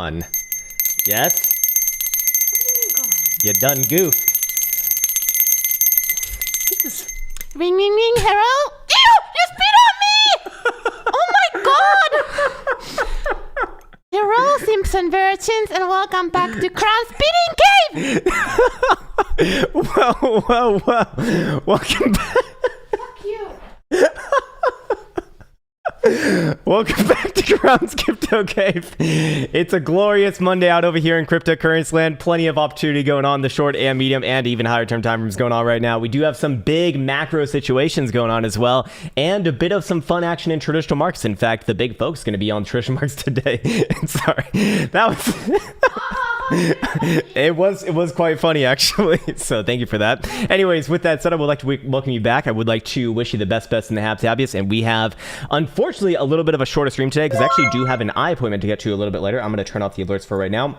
gone. Yes? You done goofed. Ring, ring, ring, Harold. Ew! You spit on me! Oh my god! Hello, Simpson virgins, and welcome back to Krown Spitting Cave! Whoa. Welcome back. Fuck you. Welcome back to Krown's Crypto Cave. It's a glorious Monday out over here in cryptocurrency land. Plenty of opportunity going on, the short and medium and even higher term time frames going on right now. We do have some big macro situations going on as well, and a bit of some fun action in traditional markets. In fact, the big focus is going to be on traditional markets today. Sorry, that was... it was quite funny actually, so thank you for that. Anyways, with that said, I would like to welcome you back. I would like to wish you the best and the happiest, and we have unfortunately a little bit of a shorter stream today because I actually do have an eye appointment to get to a little bit later. I'm going to turn off the alerts for right now.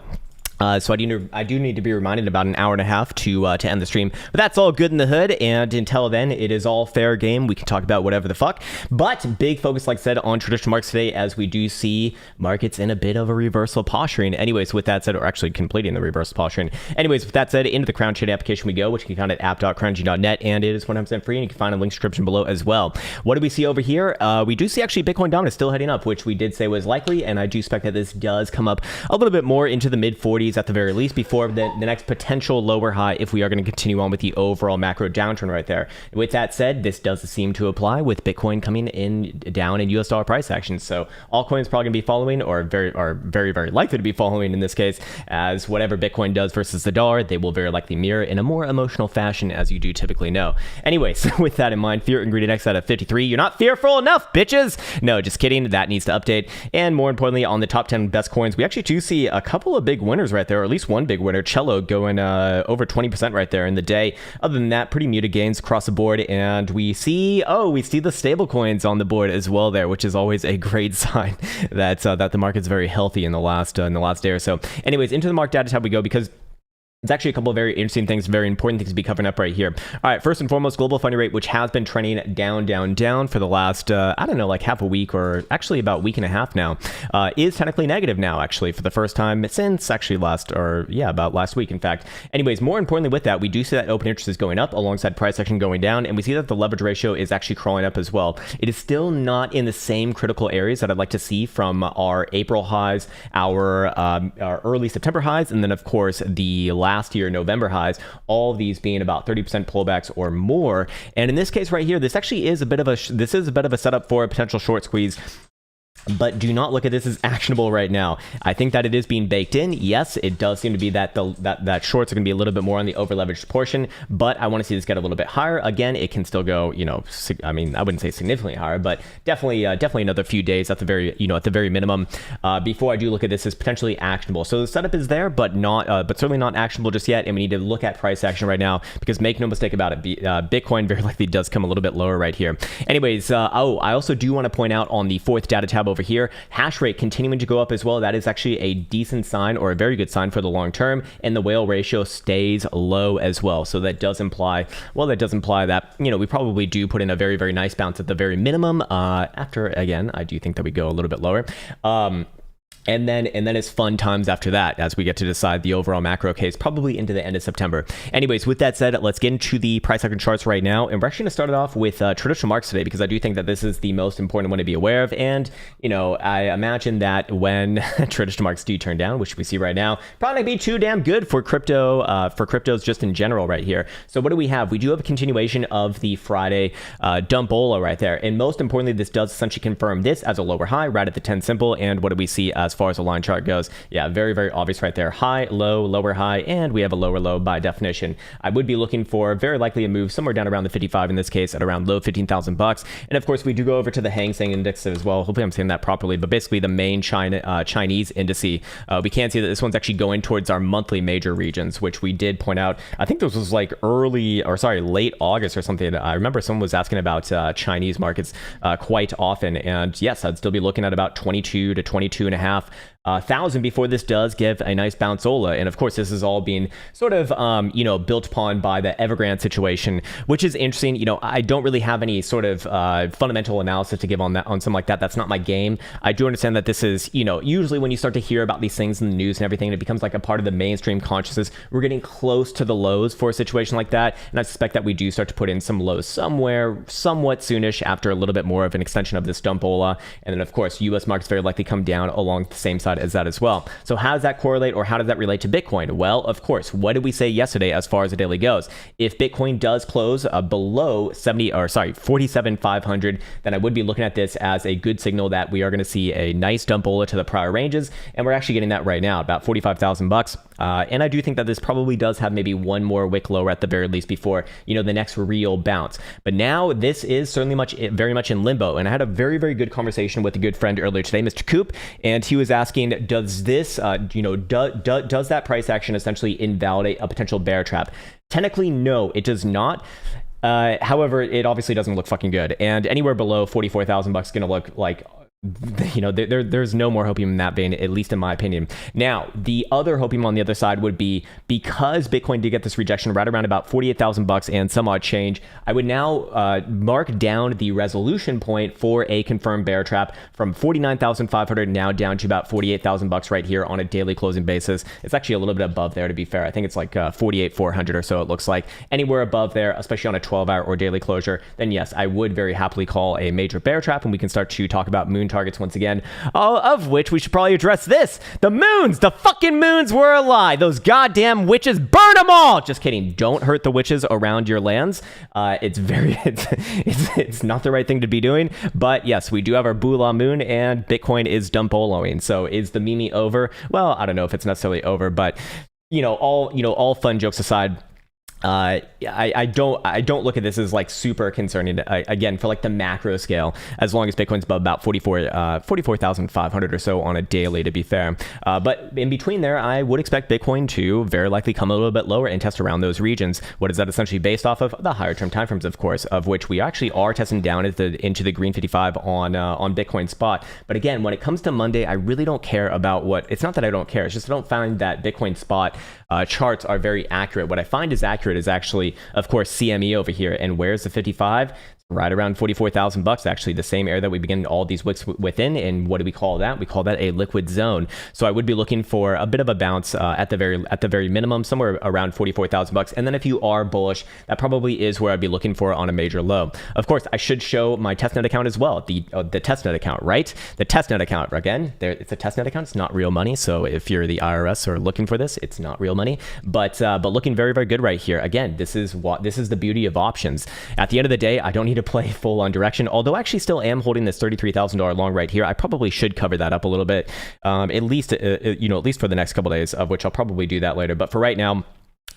So I do need to be reminded about an hour and a half to end the stream. But that's all good in the hood, and until then, it is all fair game. We can talk about whatever the fuck. But big focus, like I said, on traditional markets today, as we do see markets in a bit of a reversal posturing. Anyways, with that said, or actually completing the reversal posturing. Anyways, with that said, into the Krown Trade application we go, which you can find at app.krownng.net, and it is 100% free, and you can find a link description below as well. What do we see over here? We do see actually Bitcoin dominance still heading up, which we did say was likely, and I do expect that this does come up a little bit more into the mid 40s at the very least, before the next potential lower high if we are going to continue on with the overall macro downturn right there. With that said, this does seem to apply with Bitcoin coming in down in US dollar price action. So altcoins probably going to be following, or very likely to be following in this case, as whatever Bitcoin does versus the dollar, they will very likely mirror in a more emotional fashion, as you do typically know. Anyways, with that in mind, fear ingredient X out of 53. You're not fearful enough, bitches! No, just kidding. That needs to update. And more importantly, on the top 10 best coins, we actually do see a couple of big winners right there, or at least one big winner, Cello, going over 20% right there in the day. Other than that, pretty muted gains across the board, and we see the stable coins on the board as well there, which is always a great sign that that the market's very healthy in the last day or so. Anyways, into the market data tab we go, because it's actually a couple of very interesting things, very important things to be covering up right here. All right, first and foremost, global funding rate, which has been trending down for the last, I don't know, like half a week, or actually about a week and a half now, is technically negative now, actually, for the first time since actually about last week, in fact. Anyways, more importantly with that, we do see that open interest is going up alongside price action going down, and we see that the leverage ratio is actually crawling up as well. It is still not in the same critical areas that I'd like to see from our April highs, our early September highs, and then, of course, the last year November highs, all of these being about 30% pullbacks or more. And in this case right here, this actually is a bit of a setup for a potential short squeeze. But do not look at this as actionable right now. I think that it is being baked in. Yes, it does seem to be that that shorts are going to be a little bit more on the over leveraged portion, but I want to see this get a little bit higher. Again, it can still go, I mean, I wouldn't say significantly higher, but definitely another few days at the very minimum before I do look at this as potentially actionable. So the setup is there, but certainly not actionable just yet. And we need to look at price action right now, because make no mistake about it, Bitcoin very likely does come a little bit lower right here. Anyways, I also do want to point out on the fourth data tab over here, hash rate continuing to go up as well. That is actually a decent sign, or a very good sign for the long term, and the whale ratio stays low as well. So that does imply that we probably do put in a very, very nice bounce at the very minimum. After, again, I do think that we go a little bit lower. And then it's fun times after that, as we get to decide the overall macro case, probably into the end of September. Anyways, with that said, let's get into the price action charts right now. And we're actually going to start it off with traditional markets today, because I do think that this is the most important one to be aware of. And, I imagine that when traditional markets do turn down, which we see right now, probably be too damn good for cryptos just in general right here. So what do we have? We do have a continuation of the Friday dump-ola right there. And most importantly, this does essentially confirm this as a lower high right at the 10 simple. And what do we see as far as the line chart goes? Yeah, very, very obvious right there. High, low, lower high, and we have a lower low by definition. I would be looking for very likely a move somewhere down around the 55 in this case, at around low 15,000 bucks. And of course, we do go over to the Hang Seng Index as well. Hopefully I'm saying that properly, but basically the main Chinese indice. We can see that this one's actually going towards our monthly major regions, which we did point out. I think this was like late August or something. I remember someone was asking about Chinese markets quite often. And yes, I'd still be looking at about 22 to 22 and a half 42,500 before this does give a nice bounce Ola. And of course, this is all being sort of, built upon by the Evergrande situation, which is interesting. I don't really have any sort of fundamental analysis to give on something like that. That's not my game. I do understand that this is, usually when you start to hear about these things in the news and everything, and it becomes like a part of the mainstream consciousness, we're getting close to the lows for a situation like that. And I suspect that we do start to put in some lows somewhere, somewhat soonish after a little bit more of an extension of this dump Ola. And then of course, US markets very likely come down along the same side as that as well. So how does that correlate, or how does that relate to Bitcoin? Well, of course, what did we say yesterday as far as the daily goes? If Bitcoin does close below 47,500, then I would be looking at this as a good signal that we are going to see a nice dump Ola to the prior ranges, and we're actually getting that right now, about 45,000 bucks. And I do think that this probably does have maybe one more wick lower at the very least before, the next real bounce. But now this is certainly very much in limbo. And I had a very, very good conversation with a good friend earlier today, Mr. Coop, and he was asking, does this, does that price action essentially invalidate a potential bear trap? Technically, no, it does not. However, it obviously doesn't look fucking good. And anywhere below 44,000 bucks is going to look like, there's no more hopium in that vein, at least in my opinion. Now, the other hopium on the other side would be, because Bitcoin did get this rejection right around about 48,000 bucks and some odd change, I would now mark down the resolution point for a confirmed bear trap from 49,500 now down to about 48,000 bucks right here on a daily closing basis. It's actually a little bit above there, to be fair. I think it's like 48,400 or so, it looks like. Anywhere above there, especially on a 12-hour or daily closure, then yes, I would very happily call a major bear trap, and we can start to talk about moon targets once again, all of which we should probably address this. The fucking moons were a lie. Those goddamn witches, burn them all. Just kidding. Don't hurt the witches around your lands. It's not the right thing to be doing. But yes, we do have our Bula moon, and Bitcoin is dump Oloing. So is the meme over? Well, I don't know if it's necessarily over, but all fun jokes aside, I don't look at this as like super concerning, again, for like the macro scale, as long as Bitcoin's above about 44,500 or so on a daily, to be fair. But in between there, I would expect Bitcoin to very likely come a little bit lower and test around those regions. What is that essentially based off of? The higher term timeframes, of course, of which we actually are testing down into the green 55 on Bitcoin spot. But again, when it comes to Monday, I really don't care about it's not that I don't care, it's just I don't find that Bitcoin spot charts are very accurate. What I find is accurate is actually, of course, CME over here. And where's the 55? Right around 44,000 bucks, actually the same area that we begin all these wicks within. And what do we call that? We call that a liquid zone. So I would be looking for a bit of a bounce at the very minimum, somewhere around 44,000 bucks. And then if you are bullish, that probably is where I'd be looking for on a major low. Of course, I should show my testnet account as well, the testnet account, right? The testnet account, again, it's a testnet account. It's not real money. So if you're the IRS or looking for this, it's not real money. But looking very, very good right here. Again, this is the beauty of options. At the end of the day, I don't need to play full on direction, although I actually still am holding this $33,000 long right here. I probably should cover that up a little bit, at least for the next couple days, of which I'll probably do that later. But for right now,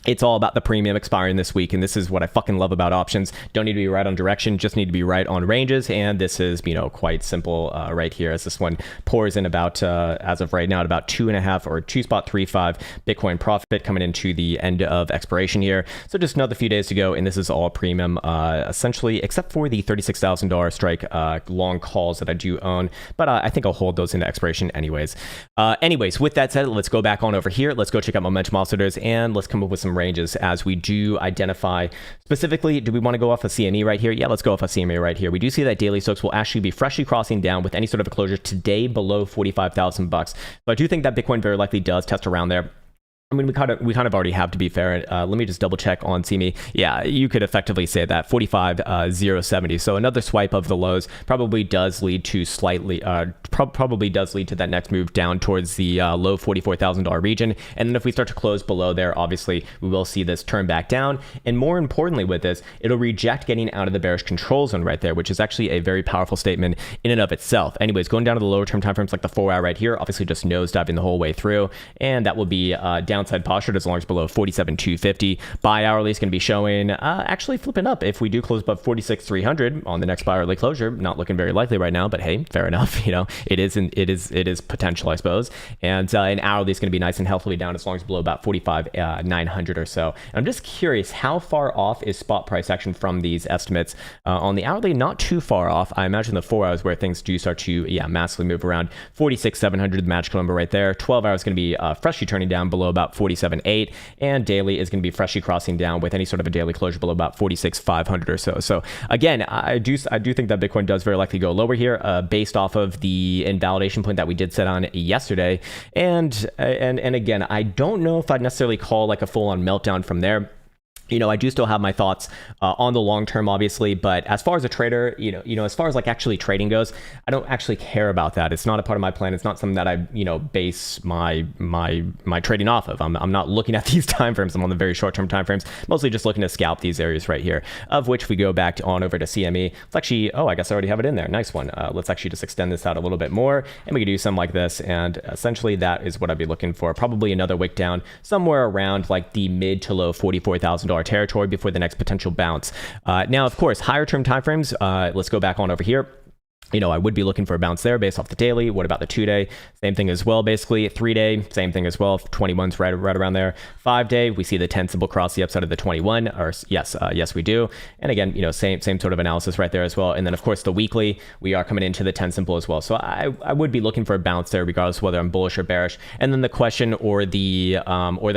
it's all about the premium expiring this week, and this is what I fucking love about options. Don't need to be right on direction, just need to be right on ranges, and this is, quite simple right here, as this one pours in about, as of right now, at about 2.5 or 2.35 Bitcoin profit coming into the end of expiration here. So just another few days to go, and this is all premium, essentially, except for the $36,000 strike long calls that I do own, but I think I'll hold those into expiration anyways. With that said, let's go back on over here. Let's go check out momentum oscillators, and let's come up with some ranges as we do identify specifically. Do we want to go off a CME right here? Yeah, let's go off a CME right here. We do see that daily stocks will actually be freshly crossing down with any sort of a closure today below 45,000 bucks. So I do think that Bitcoin very likely does test around there. I mean, we kind of already have, to be fair. Let me just double check on CME. Yeah, you could effectively say that 45,070. So another swipe of the lows probably does lead to that next move down towards the low $44,000 region. And then if we start to close below there, obviously we will see this turn back down. And more importantly with this, it'll reject getting out of the bearish control zone right there, which is actually a very powerful statement in and of itself. Anyways, going down to the lower term timeframes like the 4 hour right here, obviously just nosediving the whole way through, and that will be down downside postured as long as below 47,250. Buy hourly is going to be showing actually flipping up if we do close above 46,300 on the next buy hourly closure. Not looking very likely right now, but hey, fair enough. It is potential, I suppose. And an hourly is going to be nice and healthily down as long as below about 45,900 or so. And I'm just curious, how far off is spot price action from these estimates? On the hourly, not too far off. I imagine the 4 hours where things do start to massively move around 46,700, the magical number right there. 12 hours is going to be freshly turning down below about 47.8, and daily is going to be freshly crossing down with any sort of a daily closure below about 46,500 or so. So again, I do think that Bitcoin does very likely go lower here, based off of the invalidation point that we did set on yesterday. And again, I don't know if I'd necessarily call like a full-on meltdown from there. I do still have my thoughts on the long term, obviously, but as far as a trader, as far as like actually trading goes, I don't actually care about that. It's not a part of my plan. It's not something that I, base my trading off of. I'm not looking at these timeframes. I'm on the very short term timeframes, mostly just looking to scalp these areas right here, of which we go back on over to CME. Let's actually, I guess I already have it in there. Nice one. Let's actually just extend this out a little bit more, and we can do something like this. And essentially that is what I'd be looking for. Probably another wick down somewhere around like the mid to low $44,000 territory before the next potential bounce. Now, of course, higher term timeframes, let's go back on over here. I would be looking for a bounce there based off the daily. What about the 2-day? Same thing as well, basically. 3-day, same thing as well. 21's right around there. 5-day, we see the 10 symbol cross the upside of the 21. Or yes, we do. And again, same sort of analysis right there as well. And then, of course, the weekly, we are coming into the 10 symbol as well. So I would be looking for a bounce there, regardless of whether I'm bullish or bearish. And then the question or the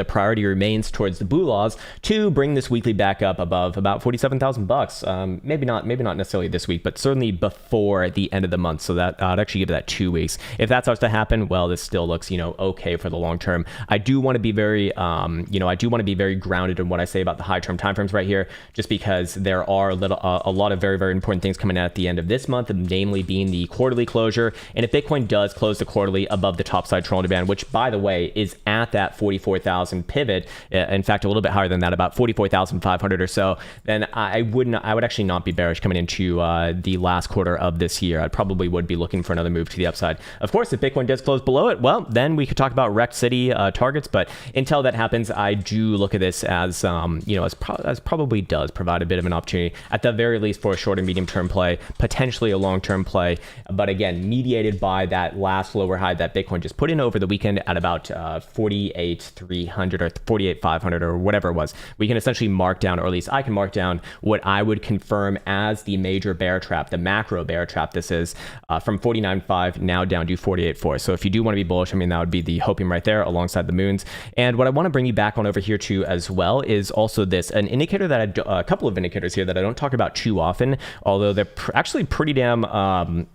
priority remains towards the boo laws to bring this weekly back up above about $47,000. Maybe not necessarily this week, but certainly before the end of the month. So that I'd actually give that 2 weeks. If that starts to happen, well, this still looks okay for the long term. I do want to be very grounded in what I say about the high term timeframes right here, just because there are a lot of very, very important things coming out at the end of this month, namely being the quarterly closure. And if Bitcoin does close the quarterly above the topside Toronto band, which by the way is at that 44,000 pivot, in fact a little bit higher than that, about 44,500 or so, then I would actually not be bearish coming into the last quarter of this year. I probably would be looking for another move to the upside. Of course, if Bitcoin does close below it, well, then we could talk about wrecked city targets. But until that happens, I do look at this as, as probably does provide a bit of an opportunity, at the very least, for a short and medium term play, potentially a long term play. But again, mediated by that last lower high that Bitcoin just put in over the weekend at about 48,300 or 48,500 or whatever it was. We can essentially mark down, or at least I can mark down, what I would confirm as the major bear trap, the macro bear trap. This is from 49.5 now down to 48.4. So if you do want to be bullish, that would be the hoping right there alongside the moons. And what I want to bring you back on over here to as well is also an indicator that a couple of indicators here that I don't talk about too often, although they're actually pretty damn kind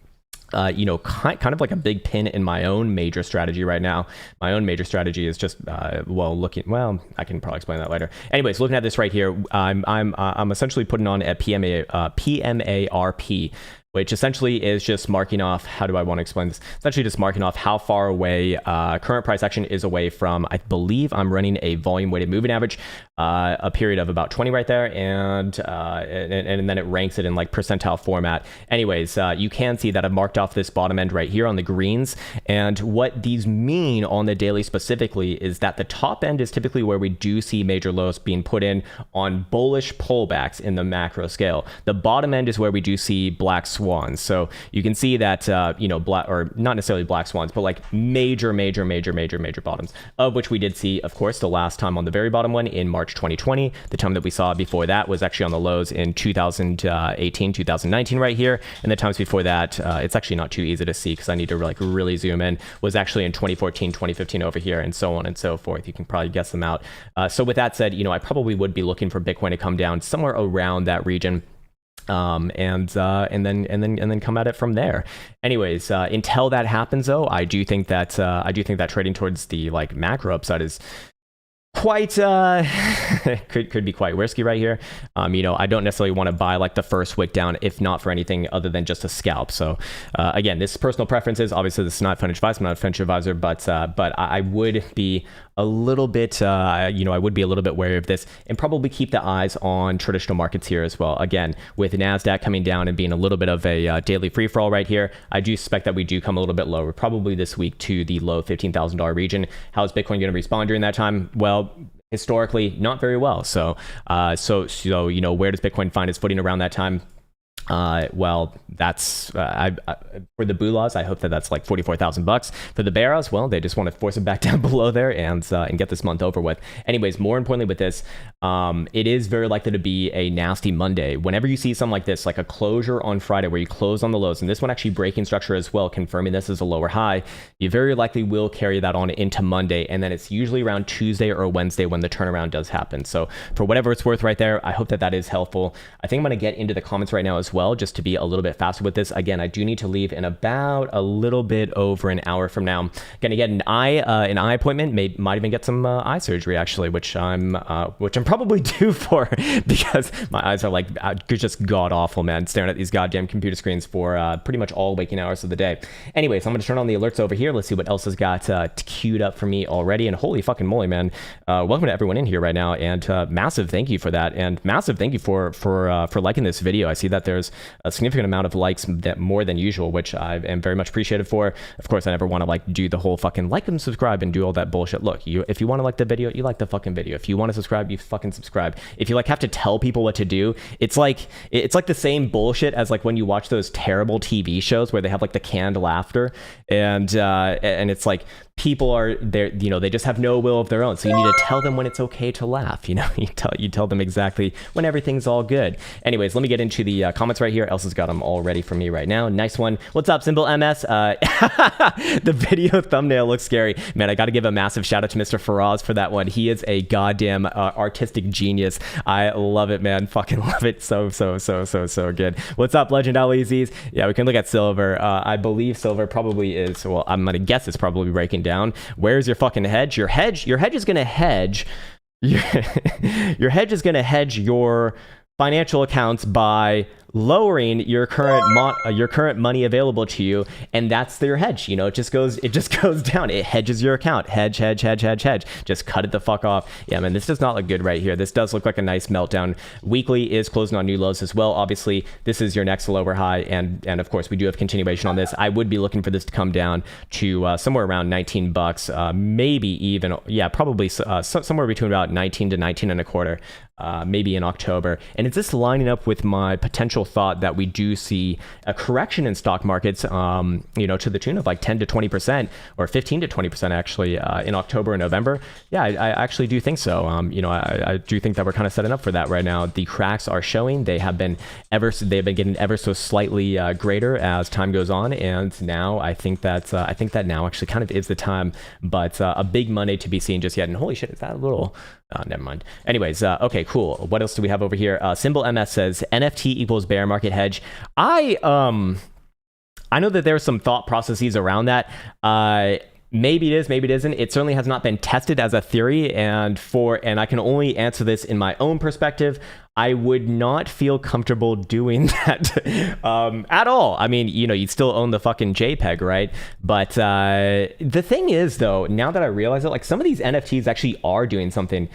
of like a big pin in my own major strategy right now. My own major strategy is just I can probably explain that later. Anyways, looking at this right here, I'm essentially putting on a PMARP, which essentially is just marking off, how do I want to explain this? Essentially just marking off how far away current price action is away from, I believe I'm running a volume weighted moving average, a period of about 20 right there, and then it ranks it in like percentile format. Anyways, you can see that I've marked off this bottom end right here on the greens, and what these mean on the daily specifically is that the top end is typically where we do see major lows being put in on bullish pullbacks in the macro scale. The bottom end is where we do see black swans. So you can see that, black, or not necessarily black swans, but like major bottoms, of which we did see, of course, the last time on the very bottom one in March 2020. The time that we saw before that was actually on the lows in 2018, 2019 right here. And the times before that, it's actually not too easy to see because I need to like really zoom in, was actually in 2014, 2015 over here, and so on and so forth. You can probably guess them out. So with that said, I probably would be looking for Bitcoin to come down somewhere around that region. And then come at it from there. Anyways, until that happens, though, I do think that trading towards the like macro upside is quite could be quite risky right here. You know, I don't necessarily want to buy like the first wick down, if not for anything other than just a scalp. So again, this is personal preferences. Obviously, this is not financial advice. I'm not a financial advisor, but I would be a little bit, you know, I would be a little bit wary of this, and probably keep the eyes on traditional markets here as well. Again, with NASDAQ coming down and being a little bit of a daily free for all right here, I do suspect that we do come a little bit lower, probably this week to the low $15,000 region. How is Bitcoin going to respond during that time? Well, historically, not very well. So, so you know, where does Bitcoin find its footing around that time? Well, that's for the Bulas, I hope that that's like $44,000. For the Bears, well, they just want to force it back down below there and get this month over with. Anyways, more importantly with this, it is very likely to be a nasty Monday. Whenever you see something like this, like a closure on Friday where you close on the lows, and this one actually breaking structure as well, confirming this is a lower high, you very likely will carry that on into Monday, and then it's usually around Tuesday or Wednesday when the turnaround does happen. So for whatever it's worth right there, I hope that that is helpful. I think I'm going to get into the comments right now as well, just to be a little bit faster with this. Again, I do need to leave in about a little bit over an hour from now. Gonna get an eye appointment. Might even get some eye surgery actually, which I'm probably due for because my eyes are like just god awful, man. Staring at these goddamn computer screens for pretty much all waking hours of the day. Anyways, I'm gonna turn on the alerts over here. Let's see what else has got queued up for me already. And holy fucking moly, man! Welcome to everyone in here right now, and massive thank you for that, and massive thank you for liking this video. I see that there's a significant amount of likes, that more than usual, which I am very much appreciative for. Of course, I never want to like do the whole fucking like and subscribe and do all that bullshit. Look, if you want to like the video, you like the fucking video. If you want to subscribe, you fucking subscribe. If you like have to tell people what to do, it's like the same bullshit as like when you watch those terrible TV shows where they have like the canned laughter, and it's like people are there, you know, they just have no will of their own. So you need to tell them when it's okay to laugh. You know, you tell them exactly when everything's all good. Anyways, let me get into the comments right here. Elsa's got them all ready for me right now. Nice one. What's up, Symbol MS? The video thumbnail looks scary. Man, I got to give a massive shout out to Mr. Faraz for that one. He is a goddamn artistic genius. I love it, man. Fucking love it. So good. What's up, Legend LEZs? Yeah, we can look at silver. I believe silver probably is, well, I'm going to guess it's probably breaking down. Where's your fucking hedge? Your hedge is going to hedge. Your hedge is going to hedge your financial accounts by lowering your current money available to you, and that's your hedge. You know, it just goes down. It hedges your account. Hedge. Just cut it the fuck off. Yeah, man, this does not look good right here. This does look like a nice meltdown. Weekly is closing on new lows as well. Obviously, this is your next lower high, and of course we do have continuation on this. I would be looking for this to come down to somewhere around $19, maybe even, yeah, probably somewhere between about 19 to 19 and a quarter. Maybe in October. And it's just lining up with my potential thought that we do see a correction in stock markets, you know, to the tune of like 10 to 20% or 15 to 20% actually in October and November. Yeah, I actually do think so. You know, I do think that we're kind of setting up for that right now. The cracks are showing. They've been getting ever so slightly greater as time goes on. And now I think that now actually kind of is the time, but a big Monday to be seen just yet. And holy shit, is that a little... never mind. Anyways, okay, cool. What else do we have over here? Symbol MS says NFT equals bear market hedge. I know that there's some thought processes around that. Maybe it is, maybe it isn't. It certainly has not been tested as a theory, and I can only answer this in my own perspective. I would not feel comfortable doing that at all. I mean, you know, you'd still own the fucking JPEG, right? But the thing is, though, now that I realize it, like some of these NFTs actually are doing something.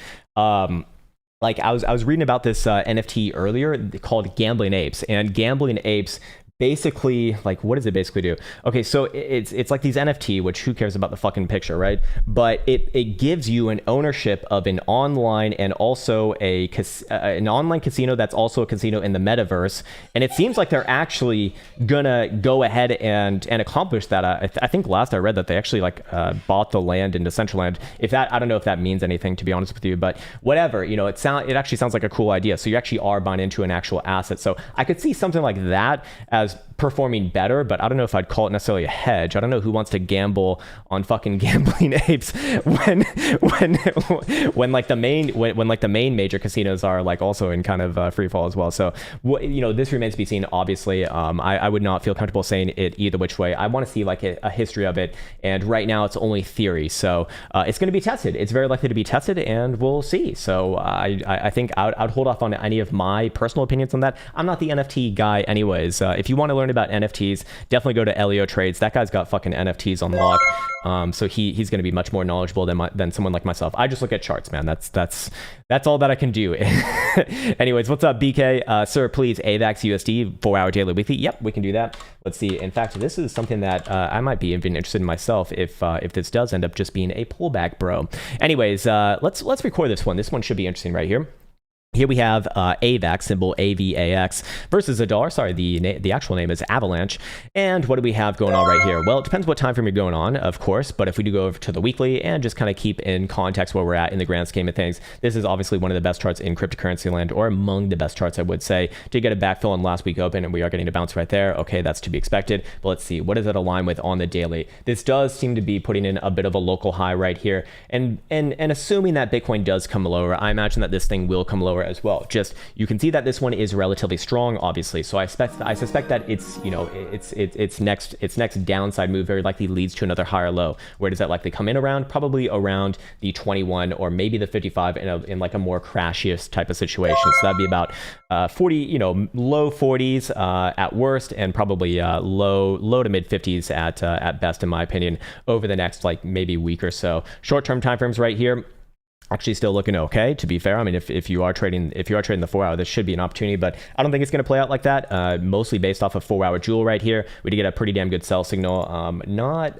Like I was reading about this NFT earlier called Gambling Apes, and Gambling Apes basically, like, what does it basically do? Okay, so it's like these NFT, which who cares about the fucking picture, right? But it gives you an ownership of an online and also an online casino that's also a casino in the metaverse. And it seems like they're actually gonna go ahead and accomplish that. I think last I read that they actually like bought the land in Decentraland. I don't know if that means anything, to be honest with you, but whatever, you know, it actually sounds like a cool idea. So you actually are buying into an actual asset. So I could see something like that as as performing better, but I don't know if I'd call it necessarily a hedge. I don't know who wants to gamble on fucking gambling apes when like the main major casinos are like also in kind of free fall as well. So this remains to be seen. Obviously, I would not feel comfortable saying it either which way. I want to see like a history of it, and right now it's only theory. So it's going to be tested. It's very likely to be tested, and we'll see. So I think I'd hold off on any of my personal opinions on that. I'm not the NFT guy anyways. If you want to learn about NFTs, definitely go to Elio Trades. That guy's got fucking NFTs on lock. So he's going to be much more knowledgeable than someone like myself. I just look at charts, man. That's all that I can do. Anyways, what's up, BK? Sir, please, AVAX USD, 4-hour daily weekly. Yep, we can do that. Let's see. In fact, this is something that I might be even interested in myself if this does end up just being a pullback, bro. Anyways, let's record this one. This one should be interesting right here. Here we have AVAX, symbol AVAX, versus a dollar. Sorry, the actual name is Avalanche. And what do we have going on right here? Well, it depends what time frame you're going on, of course. But if we do go over to the weekly and just kind of keep in context where we're at in the grand scheme of things, this is obviously one of the best charts in cryptocurrency land, or among the best charts, I would say. Did get a backfill on last week open, and we are getting a bounce right there. Okay, that's to be expected. But let's see, what does it align with on the daily? This does seem to be putting in a bit of a local high right here. And assuming that Bitcoin does come lower, I imagine that this thing will come lower as well. Just, you can see that this one is relatively strong, obviously. So I suspect that its next downside move very likely leads to another higher low. Where does that likely come in around? Probably around the 21 or maybe the 55 in like a more crashiest type of situation. So that'd be about 40, low 40s at worst, and probably low to mid 50s at best, in my opinion, over the next like maybe week or so. Short-term timeframes right here, actually still looking okay, to be fair. I mean, if you are trading the 4-hour, this should be an opportunity, but I don't think it's going to play out like that. Mostly based off of 4-hour jewel right here. We did get a pretty damn good sell signal. Not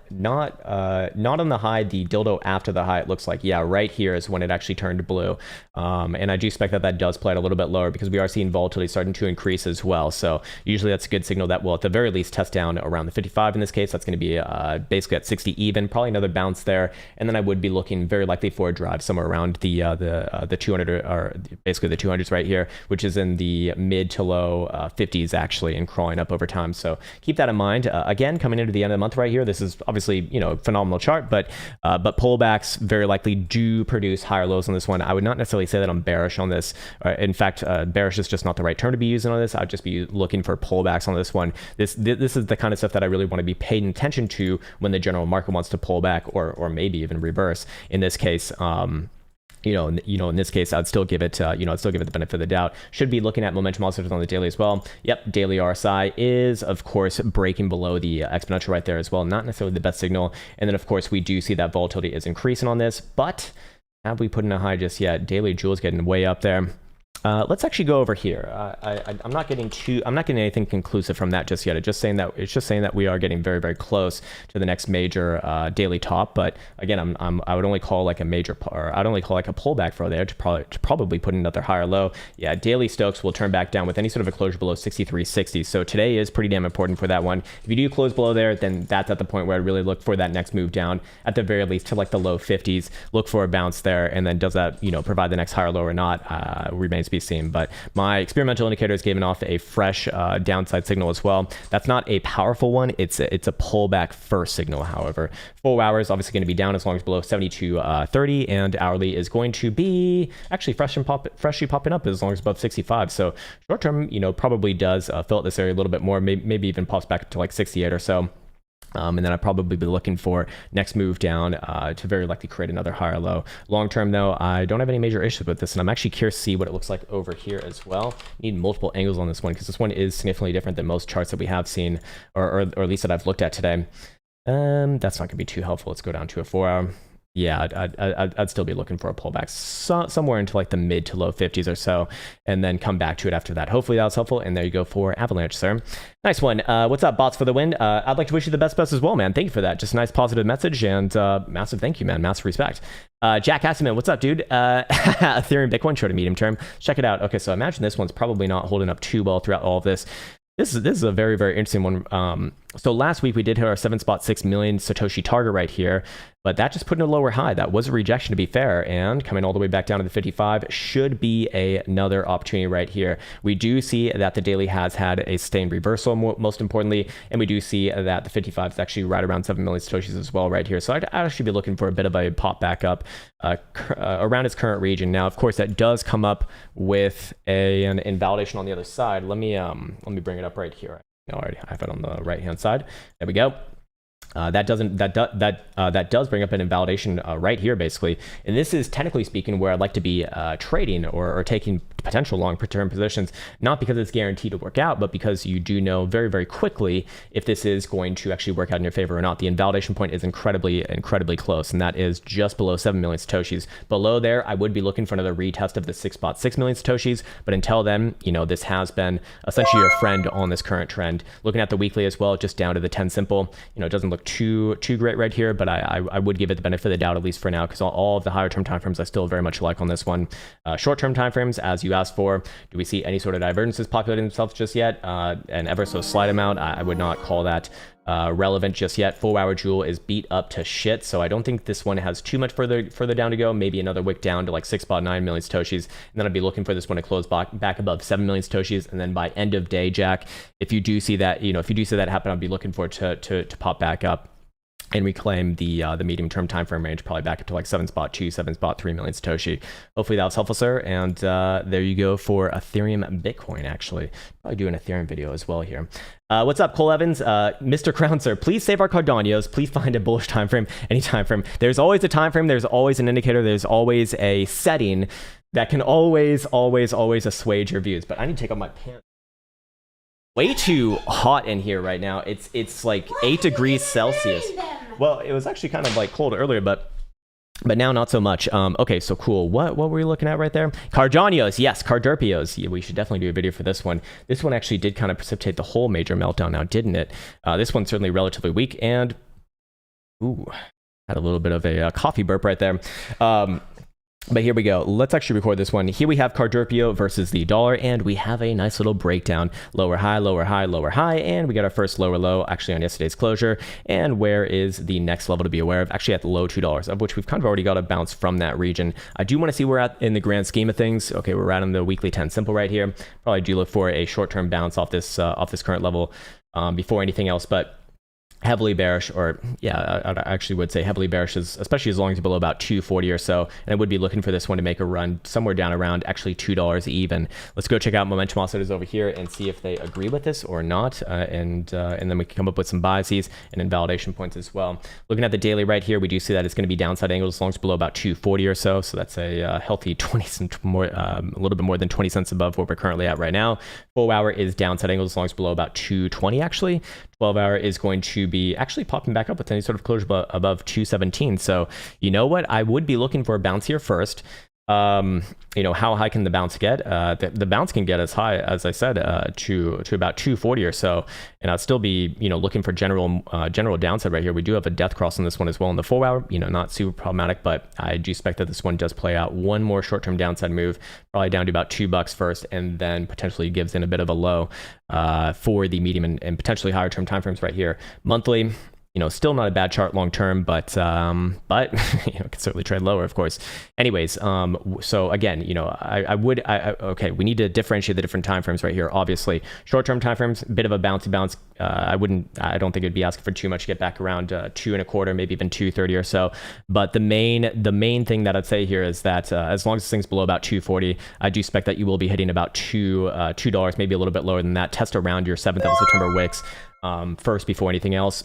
on the high. The dildo after the high, it looks like, yeah, right here is when it actually turned blue. And I do expect that does play out a little bit lower, because we are seeing volatility starting to increase as well. So usually that's a good signal that will at the very least test down around the 55 in this case. That's going to be basically at 60 even, probably another bounce there, and then I would be looking very likely for a drive somewhere around the 200 or basically the 200s right here, which is in the mid to low 50s actually, and crawling up over time. So keep that in mind. Again, coming into the end of the month right here, this is obviously phenomenal chart, but pullbacks very likely do produce higher lows on this one. I would not necessarily say that I'm bearish on this. In fact, bearish is just not the right term to be using on this. I'd just be looking for pullbacks on this one. This is the kind of stuff that I really want to be paying attention to when the general market wants to pull back, or maybe even reverse. In this case, in this case, I'd still give it, the benefit of the doubt. Should be looking at momentum oscillators on the daily as well. Yep, daily RSI is, of course, breaking below the exponential right there as well. Not necessarily the best signal. And then, of course, we do see that volatility is increasing on this, but have we put in a high just yet? Daily jewel's getting way up there. Let's actually go over here. I'm not getting anything conclusive from that just yet. It's just saying that we are getting very, very close to the next major daily top. But again, I would only call like a major, or I'd only call like a pullback for there to probably put another higher low. Yeah, daily Stokes will turn back down with any sort of a closure below 63.60. So today is pretty damn important for that one. If you do close below there, then that's at the point where I really look for that next move down, at the very least to like the low 50s. Look for a bounce there, and then does that provide the next higher low or not remains to be seen. But my experimental indicator is giving off a fresh downside signal as well. That's not a powerful one. It's a pullback first signal. However, 4 hours obviously going to be down as long as below 72.30, and hourly is going to be actually freshly popping up as long as above 65. So short term, probably does fill out this area a little bit more. Maybe even pops back to like 68 or so. And then I'd probably be looking for next move down to very likely create another higher low. Long term, though, I don't have any major issues with this, and I'm actually curious to see what it looks like over here as well. Need multiple angles on this one, because this one is significantly different than most charts that we have seen, or at least that I've looked at today. That's not going to be too helpful. Let's go down to a 4-hour. Yeah, I'd still be looking for a pullback somewhere into like the mid to low 50s or so, and then come back to it after that. Hopefully that was helpful. And there you go for Avalanche, sir. Nice one. What's up, bots for the win? I'd like to wish you the best as well, man. Thank you for that. Just a nice positive message, and massive thank you, man. Massive respect. Jack Hasselman, what's up, dude? Ethereum Bitcoin short to medium term. Check it out. Okay, so I imagine this one's probably not holding up too well throughout all of this. This is a very, very interesting one. So last week we did hit our 7.6 million Satoshi target right here, but that just put in a lower high. That was a rejection, to be fair, and coming all the way back down to the 55 should be another opportunity right here. We do see that the daily has had a sustained reversal, most importantly, and we do see that the 55 is actually right around 7 million Satoshis as well right here. So I'd actually be looking for a bit of a pop back up around its current region. Now, of course, that does come up with an invalidation on the other side. Let me bring it up right here. I already have it on the right hand side. There we go. That does bring up an invalidation right here, basically. And this is technically speaking where I'd like to be trading or taking potential long-term positions, not because it's guaranteed to work out, but because you do know very, very quickly if this is going to actually work out in your favor or not. The invalidation point is incredibly close, and that is just below 7 million Satoshis. Below there, I would be looking for another retest of the 6.6 million Satoshis, but until then, this has been essentially your friend on this current trend. Looking at the weekly as well, just down to the 10 simple, it doesn't look too great right here, but I would give it the benefit of the doubt, at least for now, because all of the higher term timeframes I still very much like on this one. Short term timeframes, as you asked for, do we see any sort of divergences populating themselves just yet? An ever so slight amount. I would not call that relevant just yet. 4 hour jewel is beat up to shit, so I don't think this one has too much further down to go. Maybe another wick down to like 6.9 million Satoshis, and then I'd be looking for this one to close back above 7 million Satoshis, and then by end of day, Jack, if you do see that, happen, I'd be looking for it to pop back up and reclaim the medium term time frame range, probably back up to like 7.2, 7.3 million Satoshi. Hopefully that was helpful, sir. And there you go for Ethereum Bitcoin, actually. Probably do an Ethereum video as well here. What's up, Cole Evans? Mr. Krown, sir, please save our Cardanios. Please find a bullish time frame, any time frame. There's always a time frame. There's always an indicator. There's always a setting that can always assuage your views. But I need to take off my pants. Way too hot in here right now. It's like 8 degrees Celsius. Well, it was actually kind of like cold earlier, but now not so much. Okay, so cool. What were we looking at right there? Cardanios, yes, Carderpios. Yeah, we should definitely do a video for this one. This one actually did kind of precipitate the whole major meltdown now, didn't it? This one's certainly relatively weak, and had a little bit of a coffee burp right there. But here we go. Let's actually record this one. Here we have Carderpio versus the dollar, and we have a nice little breakdown. Lower high, lower high, lower high, and we got our first lower low actually on yesterday's closure. And where is the next level to be aware of? Actually at the low $2, of which we've kind of already got a bounce from that region. I do want to see where we're at in the grand scheme of things. Okay, we're right on the weekly 10 simple right here. Probably do look for a short-term bounce off this current level before anything else, but heavily bearish, or yeah, I actually would say heavily bearish, especially as long as you're below about 240 or so. And I would be looking for this one to make a run somewhere down around actually $2 even. Let's go check out momentum oscillators over here and see if they agree with this or not. And then we can come up with some biases and invalidation points as well. Looking at the daily right here, we do see that it's going to be downside angles as long as below about 240 or so. So that's a healthy 20 cents more, a little bit more than 20 cents above where we're currently at right now. 4 hour is downside angles as long as below about 220 actually. 12 hour is going to be actually popping back up with any sort of closure above 217. So you know what? I would be looking for a bounce here first. How high can the bounce get? The bounce can get as high, as I said, to about 240 or so. And I'd still be, looking for general downside right here. We do have a death cross on this one as well in the 4 hour, not super problematic, but I do expect that this one does play out. One more short-term downside move, probably down to about $2 first, and then potentially gives in a bit of a low for the medium and potentially higher term timeframes right here. Monthly, still not a bad chart long term, but can certainly trade lower, of course. Anyways, so again, okay, we need to differentiate the different timeframes right here. Obviously, short-term timeframes, bit of a bouncy bounce. I don't think it'd be asking for too much to get back around 2.25, maybe even 230 or so. But the main thing that I'd say here is that as long as this thing's below about 240, I do expect that you will be hitting about $2, maybe a little bit lower than that. Test around your 7th of September wicks first before anything else.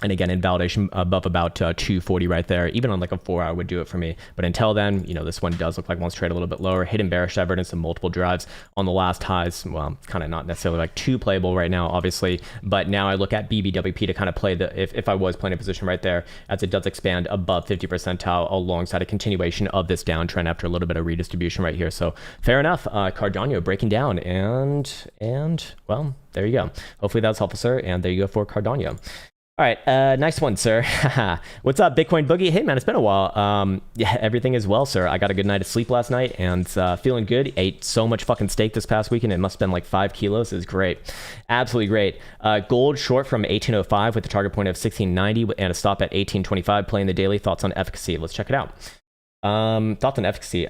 And again, invalidation above about 240 right there, even on like a 4 hour would do it for me. But until then, this one does look like wants to trade a little bit lower. Hidden bearish divergence and multiple drives on the last highs. Well, kind of not necessarily like too playable right now, obviously. But now I look at BBWP to kind of play if I was playing a position right there, as it does expand above 50 percentile alongside a continuation of this downtrend after a little bit of redistribution right here. So fair enough. Cardano breaking down, and well, there you go. Hopefully that was helpful, sir. And there you go for Cardano. All right, nice one, sir. What's up, Bitcoin Boogie? Hey, man, it's been a while. Yeah, everything is well, sir. I got a good night of sleep last night and feeling good. Ate so much fucking steak this past weekend. It must have been like 5 kilos. It was great. Absolutely great. Gold short from 1805 with a target point of 1690 and a stop at 1825. Playing the daily. Thoughts on efficacy? Let's check it out. Thoughts on efficacy?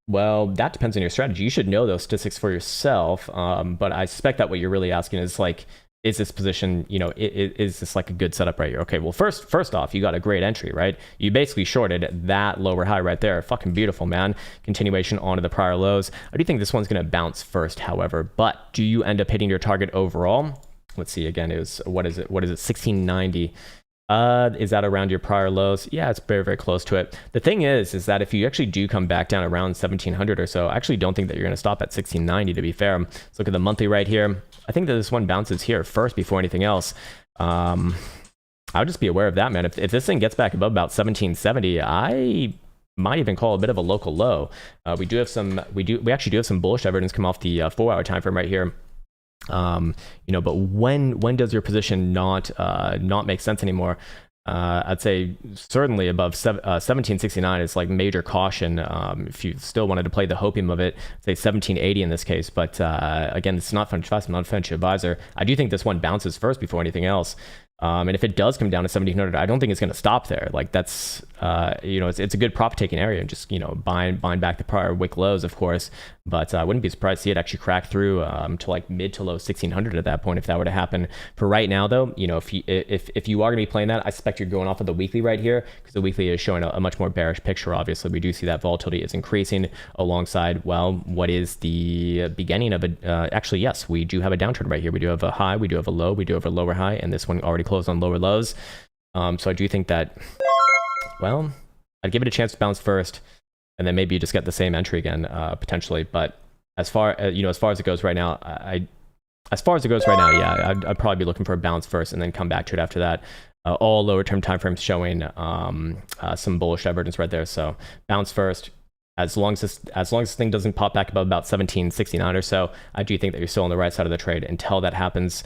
Well, that depends on your strategy. You should know those statistics for yourself. But I suspect that what you're really asking is like, is this position, you know, is this like a good setup right here? Okay, well, first off, you got a great entry, right? You basically shorted that lower high right there. Fucking beautiful, man. Continuation onto the prior lows. I do think this one's going to bounce first, however, but do you end up hitting your target overall? Let's see, again, it was, what is it? 1690. Is that around your prior lows? Yeah, it's very, very close to it. The thing is that if you actually do come back down around 1700 or so, I actually don't think that you're going to stop at 1690, to be fair. Let's look at the monthly right here. I think that this one bounces here first before anything else. I would just be aware of that, man. If this thing gets back above about 1770, I might even call a bit of a local low. We actually do have some bullish evidence come off the 4-hour time frame right here. You know, but when does your position not make sense anymore? I'd say certainly above 1769 is like major caution. If you still wanted to play the hopium of it, say 1780 in this case. But again, it's not financial advice. I'm not a financial advisor. I do think this one bounces first before anything else. And if it does come down to 1700, I don't think it's going to stop there. Like that's, you know, it's a good profit taking area and just, you know, buying back the prior wick lows, of course. But I wouldn't be surprised to see it actually crack through to like mid to low 1600 at that point if that were to happen. For right now, though, you know, if you are going to be playing that, I suspect you're going off of the weekly right here because the weekly is showing a much more bearish picture. Obviously, we do see that volatility is increasing alongside, well, what is the beginning of a, actually, yes, we do have a downtrend right here. We do have a high, we do have a low, we do have a lower high, and this one already closed on lower lows. So I do think that, well, I'd give it a chance to bounce first, and then maybe you just get the same entry again, potentially. But as far as it goes right now, yeah, I'd probably be looking for a bounce first, and then come back to it after that. All lower term timeframes showing some bullish divergence right there. So bounce first. As long as this thing doesn't pop back above about 1769 or so, I do think that you're still on the right side of the trade. Until that happens,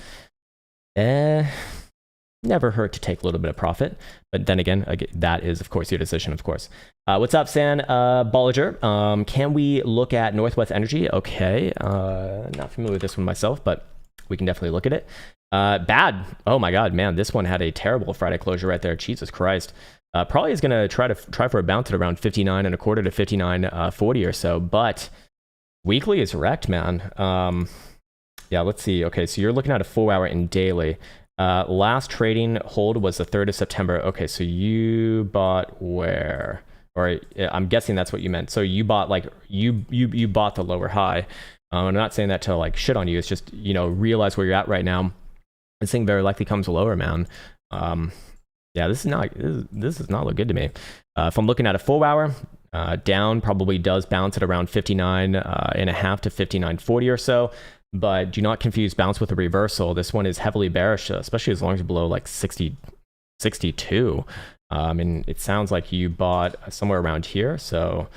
never hurt to take a little bit of profit. But then again, that is, of course, your decision, of course. What's up, San Bollinger? Can we look at Northwest Energy? Okay. Not familiar with this one myself, but we can definitely look at it. Bad. Oh, my God, man. This one had a terrible Friday closure right there. Jesus Christ. Probably is going to try for a bounce at around 59 and a quarter to 59.40 or so. But weekly is wrecked, man. Yeah, let's see. Okay, so you're looking at a 4-hour and daily. Last trading hold was the 3rd of September. Okay, so you bought where? Or I'm guessing that's what you meant. So you bought like you bought the lower high. I'm not saying that to like shit on you. It's just, you know, realize where you're at right now. This thing very likely comes lower, man. Yeah, this does not look good to me. If I'm looking at a 4-hour, down probably does bounce at around 59 and a half to 59.40 or so. But do not confuse bounce with a reversal. This one is heavily bearish, especially as long as you're below like 62. And it sounds like you bought somewhere around here. So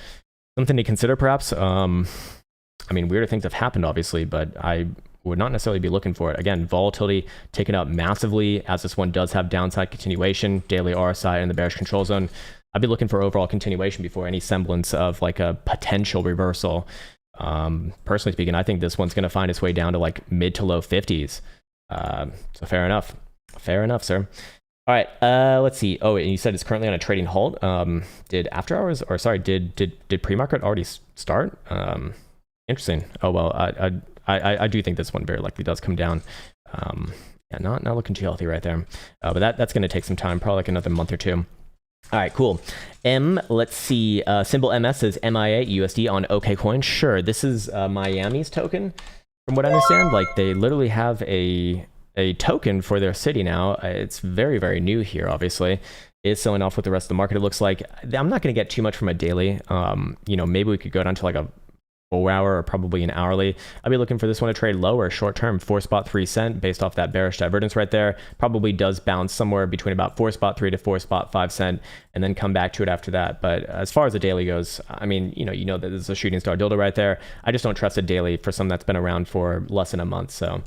something to consider perhaps. I mean, weirder things have happened, obviously, but I would not necessarily be looking for it. Again, volatility taken up massively as this one does have downside continuation, daily RSI in the bearish control zone. I'd be looking for overall continuation before any semblance of like a potential reversal. Personally speaking, I think this one's going to find its way down to like mid to low 50s. So fair enough, sir. All right, let's see. Oh, and you said it's currently on a trading halt. Did after hours, or sorry, did pre-market already start? Interesting. Oh well, I do think this one very likely does come down. Yeah, not looking too healthy right there. But that's going to take some time, probably like another month or two. All right, cool. Let's see. Symbol MS is MIA USD on OKCoin. Sure, this is Miami's token, from what I understand. Like they literally have a token for their city now. It's very, very new here, obviously. It's selling off with the rest of the market, it looks like. I'm not going to get too much from a daily. You know, maybe we could go down to like a 4-hour or probably an hourly. I'll be looking for this one to trade lower, short term, 4.3 cent based off that bearish divergence right there. Probably does bounce somewhere between about 4.3 to 4.5 cent and then come back to it after that. But as far as the daily goes, I mean, you know that there's a shooting star dildo right there. I just don't trust a daily for something that's been around for less than a month. So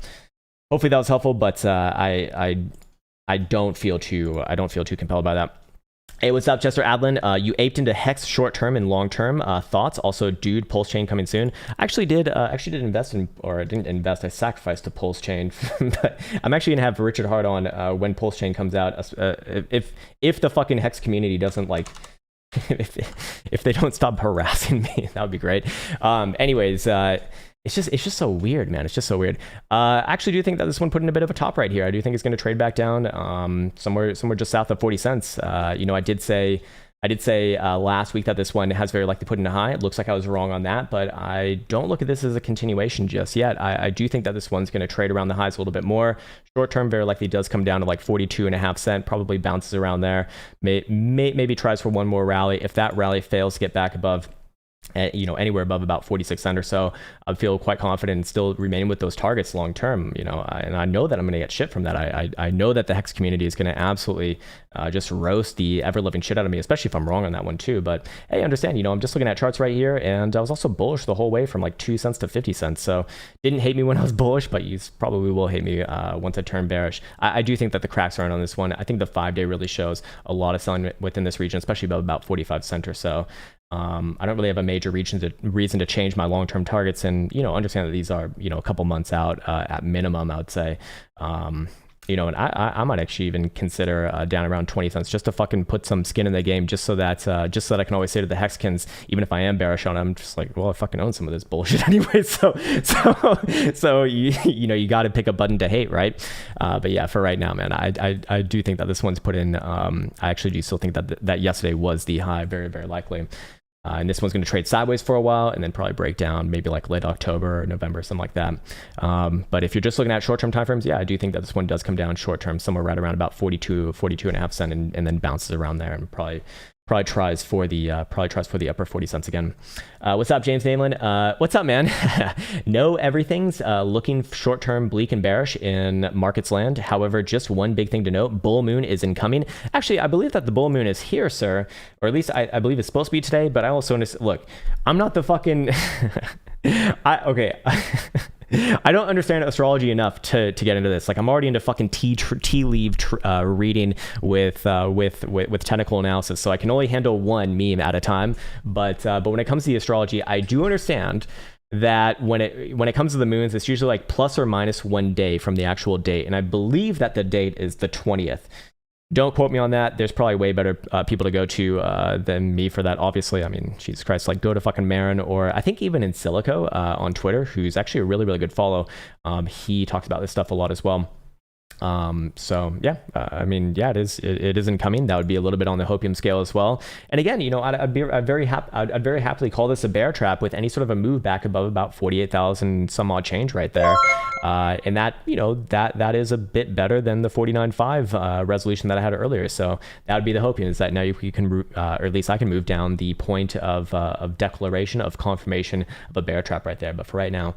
hopefully that was helpful, but I I don't feel too compelled by that. Hey, what's up, Chester Adlin? You aped into Hex short-term and long-term thoughts. Also, dude, Pulse Chain coming soon. I actually did invest in, or I didn't invest. I sacrificed to Pulse Chain. But I'm actually gonna have Richard Hart on when Pulse Chain comes out. If the fucking Hex community doesn't like, if they don't stop harassing me, that would be great. Anyways. It's just so weird, man. It's just so weird. I actually do think that this one put in a bit of a top right here. I do think it's going to trade back down somewhere just south of 40 cents. You know, I did say last week that this one has very likely put in a high. It looks like I was wrong on that, but I don't look at this as a continuation just yet. I do think that this one's going to trade around the highs a little bit more. Short term very likely does come down to like 42.5 cents, probably bounces around there. Maybe tries for one more rally. If that rally fails to get back above, you know, anywhere above about 46 cents or so, I feel quite confident in still remaining with those targets long term, you know, and I know that I'm going to get shit from that. I know that the Hex community is going to absolutely just roast the ever living shit out of me, especially if I'm wrong on that one too. But hey, understand, you know, I'm just looking at charts right here, and I was also bullish the whole way from like 2 cents to 50 cents. So didn't hate me when I was bullish, but you probably will hate me once I turn bearish. I do think that the cracks aren't on this one. I think the 5-day really shows a lot of selling within this region, especially above about 45 cents or so. I don't really have a major reason to change my long-term targets, and you know, understand that these are, you know, a couple months out at minimum, I would say. You know, and I might actually even consider down around 20 cents just to fucking put some skin in the game, just so that I can always say to the Hexkins, even if I am bearish on them, just like, well, I fucking own some of this bullshit anyway. So you know, you got to pick a button to hate, right? But yeah, for right now, man, I do think that this one's put in. I actually do still think that yesterday was the high, very, very likely. And this one's going to trade sideways for a while and then probably break down maybe like late October or November, something like that. But if you're just looking at short-term timeframes, yeah, I do think that this one does come down short-term somewhere right around about 42.5 cents and then bounces around there and probably tries for the upper 40 cents again. What's up, James Namelin? What's up, man? No, everything's looking short-term bleak and bearish in markets land. However, just one big thing to note: bull moon is incoming. Actually, I believe that the bull moon is here, sir, or at least I believe it's supposed to be today. But I also look, I'm not the fucking okay. I don't understand astrology enough to get into this. Like, I'm already into fucking tea leaf reading with technical analysis, so I can only handle one meme at a time. But when it comes to the astrology, I do understand that when it comes to the moons, it's usually like plus or minus 1 day from the actual date, and I believe that the date is the 20th. Don't quote me on that. There's probably way better people to go to than me for that, obviously. I mean, Jesus Christ, like go to fucking Marin, or I think even in Silico on Twitter, who's actually a really, really good follow. He talks about this stuff a lot as well. So yeah, I mean, yeah, it is incoming. That would be a little bit on the hopium scale as well. And again, you know, I'd very happily call this a bear trap with any sort of a move back above about 48,000 some odd change right there. And that, you know, that is a bit better than the 49.5 resolution that I had earlier. So that would be the hopium, is that now you can, or at least I can move down the point of declaration, of confirmation of a bear trap right there. But for right now,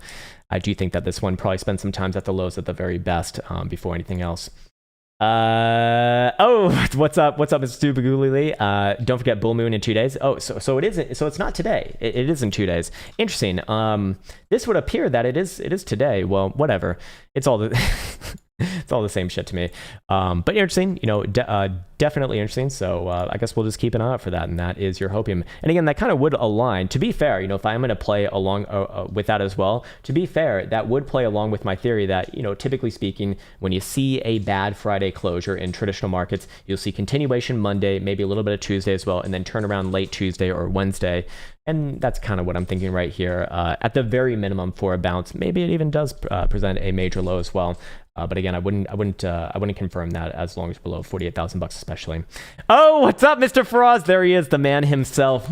I do think that this one probably spends some times at the lows at the very best before anything else. What's up, Mr. Stupaguli? Don't forget bull moon in 2 days. Oh, so it isn't. So it's not today. It is in 2 days. Interesting. This would appear that it is today. Well, whatever. It's all the it's all the same shit to me. But interesting. You know, definitely interesting. So I guess we'll just keep an eye out for that, and that is your hopium. And again, that kind of would align. To be fair, you know, if I'm going to play along with that as well, to be fair, that would play along with my theory that, you know, typically speaking, when you see a bad Friday closure in traditional markets, you'll see continuation Monday, maybe a little bit of Tuesday as well, and then turn around late Tuesday or Wednesday. And that's kind of what I'm thinking right here. At the very minimum for a bounce, maybe it even does present a major low as well. But again, I wouldn't confirm that as long as below 48,000 bucks, especially. Oh, what's up, Mr. Faraz? There he is, the man himself,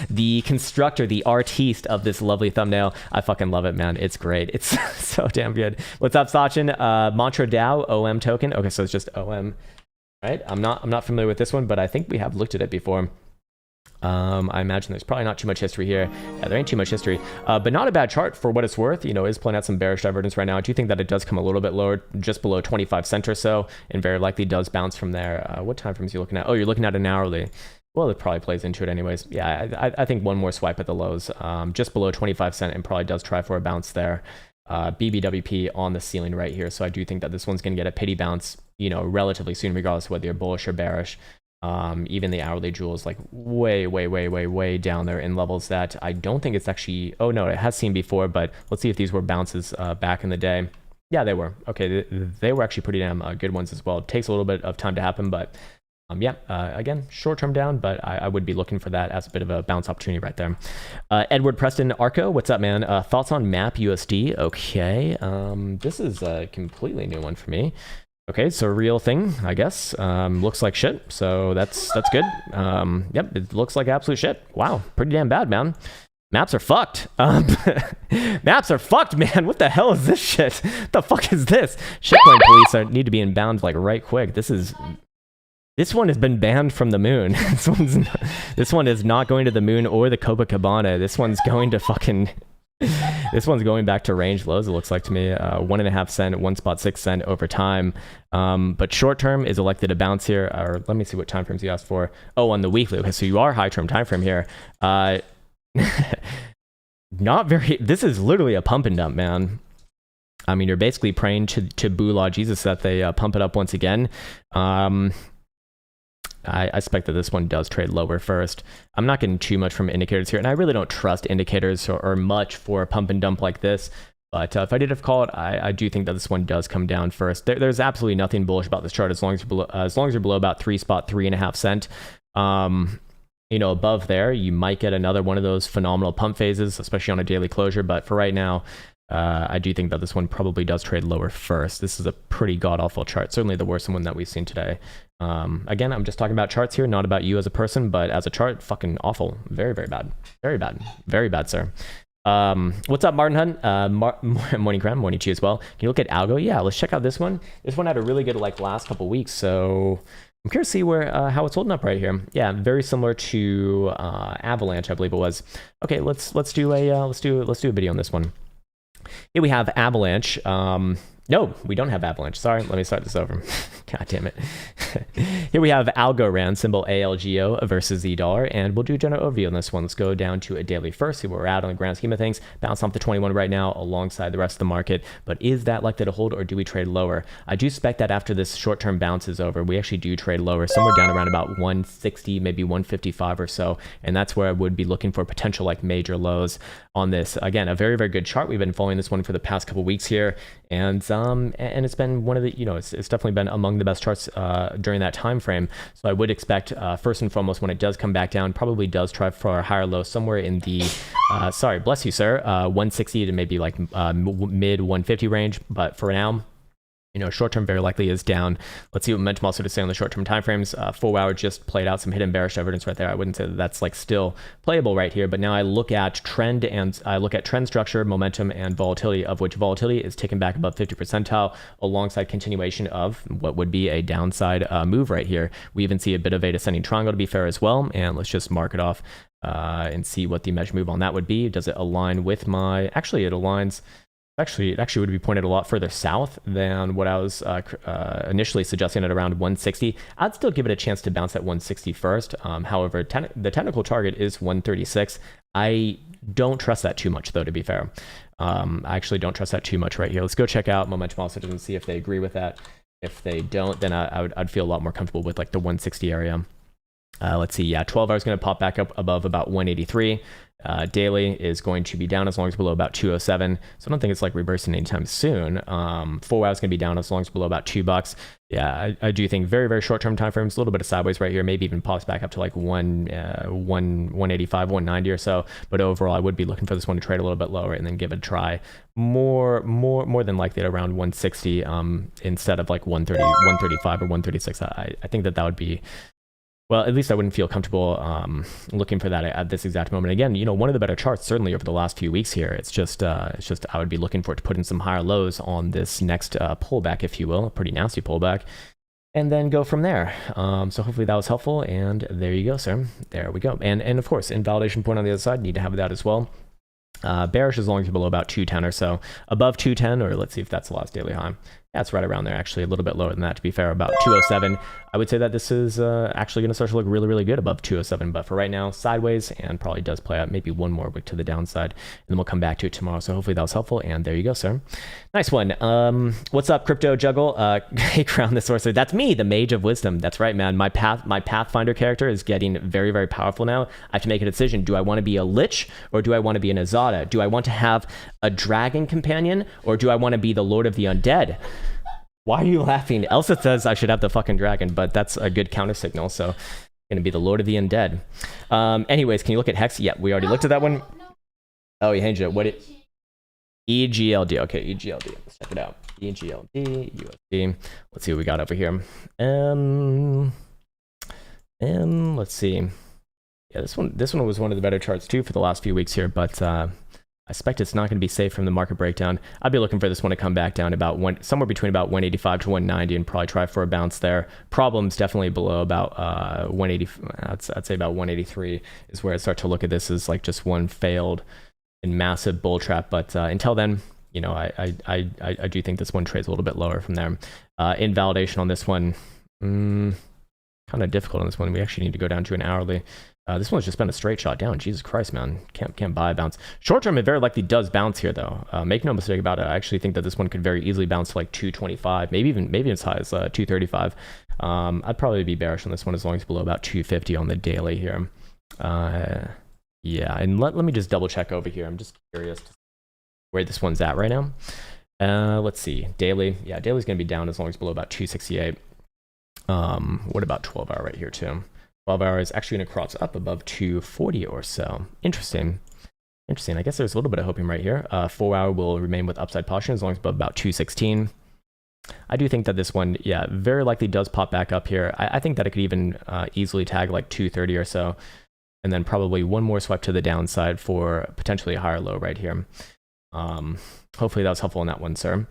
the constructor, the artiste of this lovely thumbnail. I fucking love it, man. It's great. It's so damn good. What's up, Sachin? Mantra DAO OM token. Okay, so it's just OM, right? I'm not familiar with this one, but I think we have looked at it before. I imagine there's probably not too much history here. Yeah, there ain't too much history, but not a bad chart for what it's worth. You know, is playing out some bearish divergence right now. I do think that it does come a little bit lower, just below 25 cents or so, and very likely does bounce from there. What time frames are you looking at? Oh, you're looking at an hourly. Well, it probably plays into it anyways. Yeah, I think one more swipe at the lows, just below 25 cents, and probably does try for a bounce there. BBWP on the ceiling right here. So I do think that this one's going to get a pity bounce, you know, relatively soon, regardless of whether you're bullish or bearish. Even the hourly jewel is like way down there in levels that I don't think it's actually, oh no, it has seen before, but let's see if these were bounces back in the day. Yeah, they were. Okay, they were actually pretty damn good ones as well. It takes a little bit of time to happen, but again, short-term down, but I would be looking for that as a bit of a bounce opportunity right there. Edward Preston Arco, what's up, man? Thoughts on MAP USD? Okay, this is a completely new one for me. Okay, so real thing, I guess. Looks like shit, so that's good. Yep, it looks like absolute shit. Wow, pretty damn bad, man. Maps are fucked. Maps are fucked, man. What the hell is this shit? What the fuck is this? Shitcoin police need to be inbound like right quick. This one has been banned from the moon. This one is not going to the moon or the Copacabana. This one's going to fucking... This one's going back to range lows, it looks like to me. 1.5 cent, 1.6 cent over time. But short term is elected to bounce here. Or let me see what time frames you asked for. Oh, on the weekly. Okay, so you are high term time frame here. Not very... This is literally a pump and dump, man. I mean, you're basically praying to Boolah Jesus that they pump it up once again. I expect that this one does trade lower first. I'm not getting too much from indicators here, and I really don't trust indicators or much for a pump and dump like this. But if I did have to call it, I do think that this one does come down first. There's absolutely nothing bullish about this chart as long as you're below about 3.5 cent. You know, above there, you might get another one of those phenomenal pump phases, especially on a daily closure. But for right now, I do think that this one probably does trade lower first. This is a pretty god-awful chart, certainly the worst one that we've seen today. Again, I'm just talking about charts here, not about you as a person, but as a chart, fucking awful. Very bad. Very bad, sir. What's up, Martin Hunt? Morning Crown, morning to you as well. Can you look at Algo? Yeah, let's check out this one. This one had a really good last couple weeks, so I'm curious to see where how it's holding up right here. Yeah, very similar to Avalanche, I believe it was. Okay, let's do a video on this one. Here we have Avalanche. No, we don't have Avalanche. Sorry, let me start this over. God damn it. Here we have Algorand, symbol ALGO versus $, and we'll do a general overview on this one. Let's go down to a daily first, see where we're at on the grand scheme of things. Bounce off the 21 right now alongside the rest of the market, but is that likely to hold or do we trade lower? I do suspect that after this short-term bounce is over, we actually do trade lower, somewhere down around about 160, maybe 155 or so, and that's where I would be looking for potential major lows on this. Again, a very good chart. We've been following this one for the past couple weeks here, and it's been one of the, it's definitely been among the best charts during that time frame. So I would expect first and foremost, when it does come back down, probably does try for a higher low somewhere in the sorry, bless you, sir, 160 to maybe mid 150 range. But for now, short term very likely is down. Let's see what momentum also to say on the short term timeframes. 4 hour just played out some hidden bearish evidence right there. I wouldn't say that that's still playable right here, but now I look at trend and I look at trend structure, momentum, and volatility, of which volatility is taken back above 50 percentile alongside continuation of what would be a downside move right here. We even see a bit of a descending triangle to be fair as well, and let's just mark it off and see what the measure move on that would be. Does it align with my, actually it aligns. Actually, it would be pointed a lot further south than what I was initially suggesting at around 160. I'd still give it a chance to bounce at 160 first. However, the technical target is 136. I don't trust that too much, though, to be fair. I actually don't trust that too much right here. Let's go check out Momentum also and see if they agree with that. If they don't, then I'd feel a lot more comfortable with the 160 area. Let's see. Yeah, 12 hours going to pop back up above about 183. Daily is going to be down as long as below about 207. So I don't think it's reversing anytime soon. 4 hours going to be down as long as below about $2. Yeah, I do think very short term time frames, a little bit of sideways right here, maybe even pops back up to 185, 190 or so. But overall, I would be looking for this one to trade a little bit lower and then give it a try. More than likely at around 160 instead of 130, 135 or 136. I think that would be. Well, at least I wouldn't feel comfortable looking for that at this exact moment. Again, one of the better charts certainly over the last few weeks here. It's just I would be looking for it to put in some higher lows on this next pullback, if you will, a pretty nasty pullback, and then go from there. So hopefully that was helpful, and there you go, sir. There we go. And of course, invalidation point on the other side, need to have that as well. Bearish as long as you're below about 210 or so. Above 210, or let's see if that's the last daily high. Yeah, it's right around there, actually, a little bit lower than that, to be fair, about 207. I would say that this is actually going to start to look really, really good above 207, but for right now, sideways, and probably does play out maybe one more wick to the downside, and then we'll come back to it tomorrow. So hopefully that was helpful, and there you go, sir. Nice one. What's up, Crypto Juggle? Hey, Krown the Sorcerer. That's me, the Mage of Wisdom. That's right, man. My Pathfinder character is getting very, very powerful now. I have to make a decision. Do I want to be a Lich, or do I want to be an Azada? Do I want to have a Dragon Companion, or do I want to be the Lord of the Undead? Why are you laughing? Elsa says I should have the fucking dragon, but that's a good counter signal, so gonna be the Lord of the Undead. Anyways, can you look at Hex? Yeah, we already looked at that one. Oh, you changed it. What it? EGLD. Okay, EGLD. Let's check it out. EGLD, USD. Let's see what we got over here. Let's see. Yeah, this one was one of the better charts too for the last few weeks here, but I suspect it's not going to be safe from the market breakdown. I'd be looking for this one to come back down about somewhere between about 185 to 190 and probably try for a bounce there. Problems definitely below about 180. I'd say about 183 is where I start to look at this as like just one failed and massive bull trap. But until then, you know, I do think this one trades a little bit lower from there. Invalidation on this one, kind of difficult on this one. We actually need to go down to an hourly. This one's just been a straight shot down. Jesus Christ, man. Can't buy a bounce. Short term, it very likely does bounce here, though. Make no mistake about it. I actually think that this one could very easily bounce to like 225, maybe as high as 235. I'd probably be bearish on this one as long as below about 250 on the daily here. Yeah, and let me just double check over here. I'm just curious where this one's at right now. Let's see. Daily. Yeah, daily's going to be down as long as below about 268. What about 12 hour right here, too? 12 hours actually going to cross up above 240 or so. Interesting. I guess there's a little bit of hoping right here. 4 hour will remain with upside posture as long as above about 216. I do think that this one, yeah, very likely does pop back up here. I think that it could even easily tag like 230 or so. And then probably one more swipe to the downside for potentially a higher low right here. Hopefully that was helpful on that one, sir.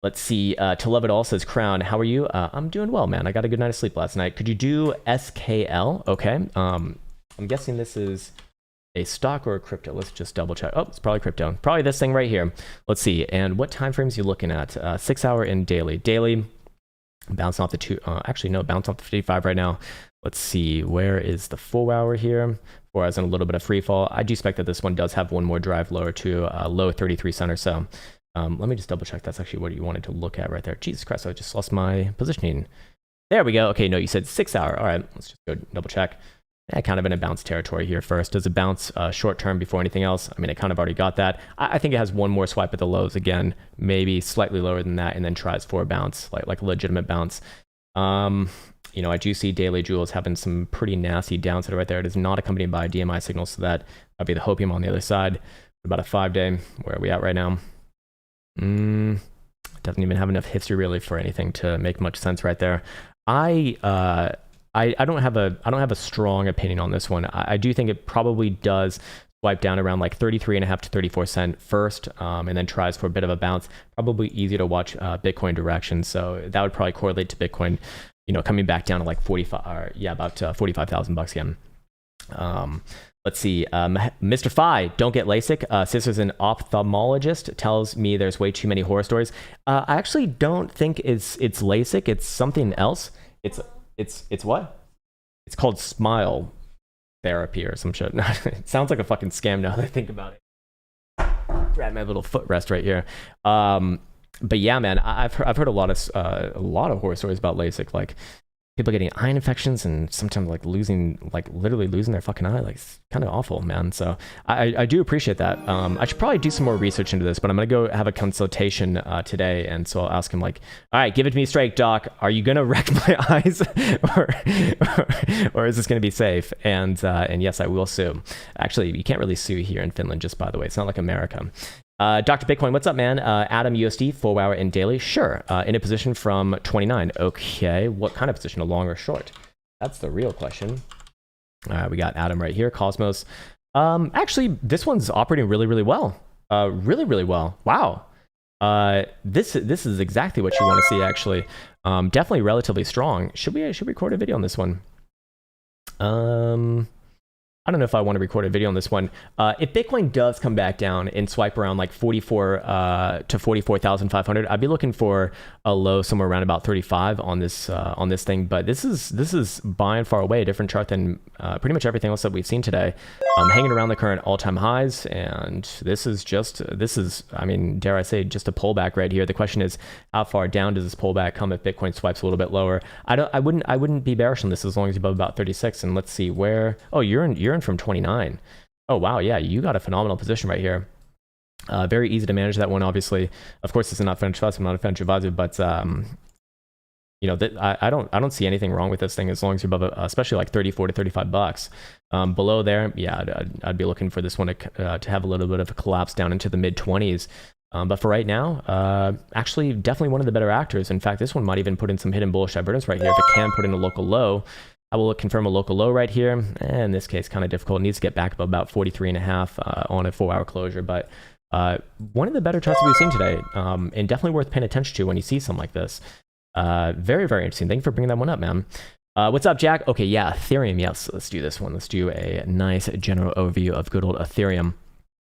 Let's see. To Love It All says, Krown, how are you? I'm doing well, man. I got a good night of sleep last night. Could you do SKL? Okay. I'm guessing this is a stock or a crypto. Let's just double check. Oh, it's probably crypto. Probably this thing right here. Let's see. And what time frames are you looking at? 6 hour and daily. Daily, bouncing off the bounce off the 55 right now. Let's see. Where is the 4 hour here? 4 hours in a little bit of free fall. I do expect that this one does have one more drive lower to low 33 cent or so. Let me just double check. That's actually what you wanted to look at right there. Jesus Christ, I just lost my positioning. There we go. Okay, no, you said 6 hour. All right, let's just go double check. Yeah, kind of in a bounce territory here first. Does it bounce short term before anything else? I mean, it kind of already got that. I think it has one more swipe at the lows again, maybe slightly lower than that, and then tries for a bounce, like a legitimate bounce. You know, I do see Daily Jewels having some pretty nasty downside right there. It is not accompanied by a DMI signal, so that would be the hopium on the other side. About a 5 day. Where are we at right now? Doesn't even have enough history really for anything to make much sense right there. I don't have a strong opinion on this one. I do think it probably does swipe down around like 33.5 to 34 cent first, and then tries for a bit of a bounce. Probably easy to watch Bitcoin direction, so that would probably correlate to Bitcoin, you know, coming back down to like 45, or yeah, about 45,000 bucks again. Let's see. Mr. Phi, don't get LASIK. Sister's an ophthalmologist, tells me there's way too many horror stories. I actually don't think it's LASIK. It's something else. It's what? It's called smile therapy or some shit. It sounds like a fucking scam now that I think about it. Grab my little footrest right here. But yeah, man, I've heard a lot of horror stories about LASIK, like people getting eye infections and sometimes literally losing their fucking eye. Like, it's kind of awful, man. So I do appreciate that. I should probably do some more research into this, but I'm going to go have a consultation today. And so I'll ask him like, all right, give it to me straight, doc. Are you going to wreck my eyes or is this going to be safe? And yes, I will sue. Actually, you can't really sue here in Finland, just by the way. It's not like America. Dr. Bitcoin, what's up, man? Adam USD, 4 hour and daily. Sure. In a position from 29. Okay. What kind of position? A long or short? That's the real question. We got Adam right here. Cosmos. Actually, this one's operating really, really well. Really, really well. Wow. This is exactly what you want to see, actually. Definitely relatively strong. Should we record a video on this one? I don't know if I want to record a video on this one. If Bitcoin does come back down and swipe around like 44 to 44,500, I'd be looking for a low somewhere around about 35 on this thing. But this is by and far away a different chart than pretty much everything else that we've seen today. Hanging around the current all-time highs, and this is I mean, dare I say, just a pullback right here. The question is, how far down does this pullback come if Bitcoin swipes a little bit lower? I wouldn't be bearish on this as long as you're above about 36. And let's see where. Oh, you're in from 29. Oh wow, yeah, you got a phenomenal position right here. Very easy to manage that one, obviously. Of course, this is not financial advice. I'm not a financial advisor, but you know, I don't see anything wrong with this thing as long as you're above, especially like 34 to 35 bucks. Below there, yeah, I'd be looking for this one to have a little bit of a collapse down into the mid 20s. But for right now, actually, definitely one of the better actors. In fact, this one might even put in some hidden bullish divergence right here. If it can put in a local low, I will confirm a local low right here. And in this case, kind of difficult. It needs to get back up about 43.5 on a 4-hour closure. But one of the better charts that we've seen today, and definitely worth paying attention to when you see something like this. Very, very interesting. Thank you for bringing that one up, man. What's up, Jack? Okay, yeah, Ethereum. Yes, let's do this one. Let's do a nice general overview of good old Ethereum.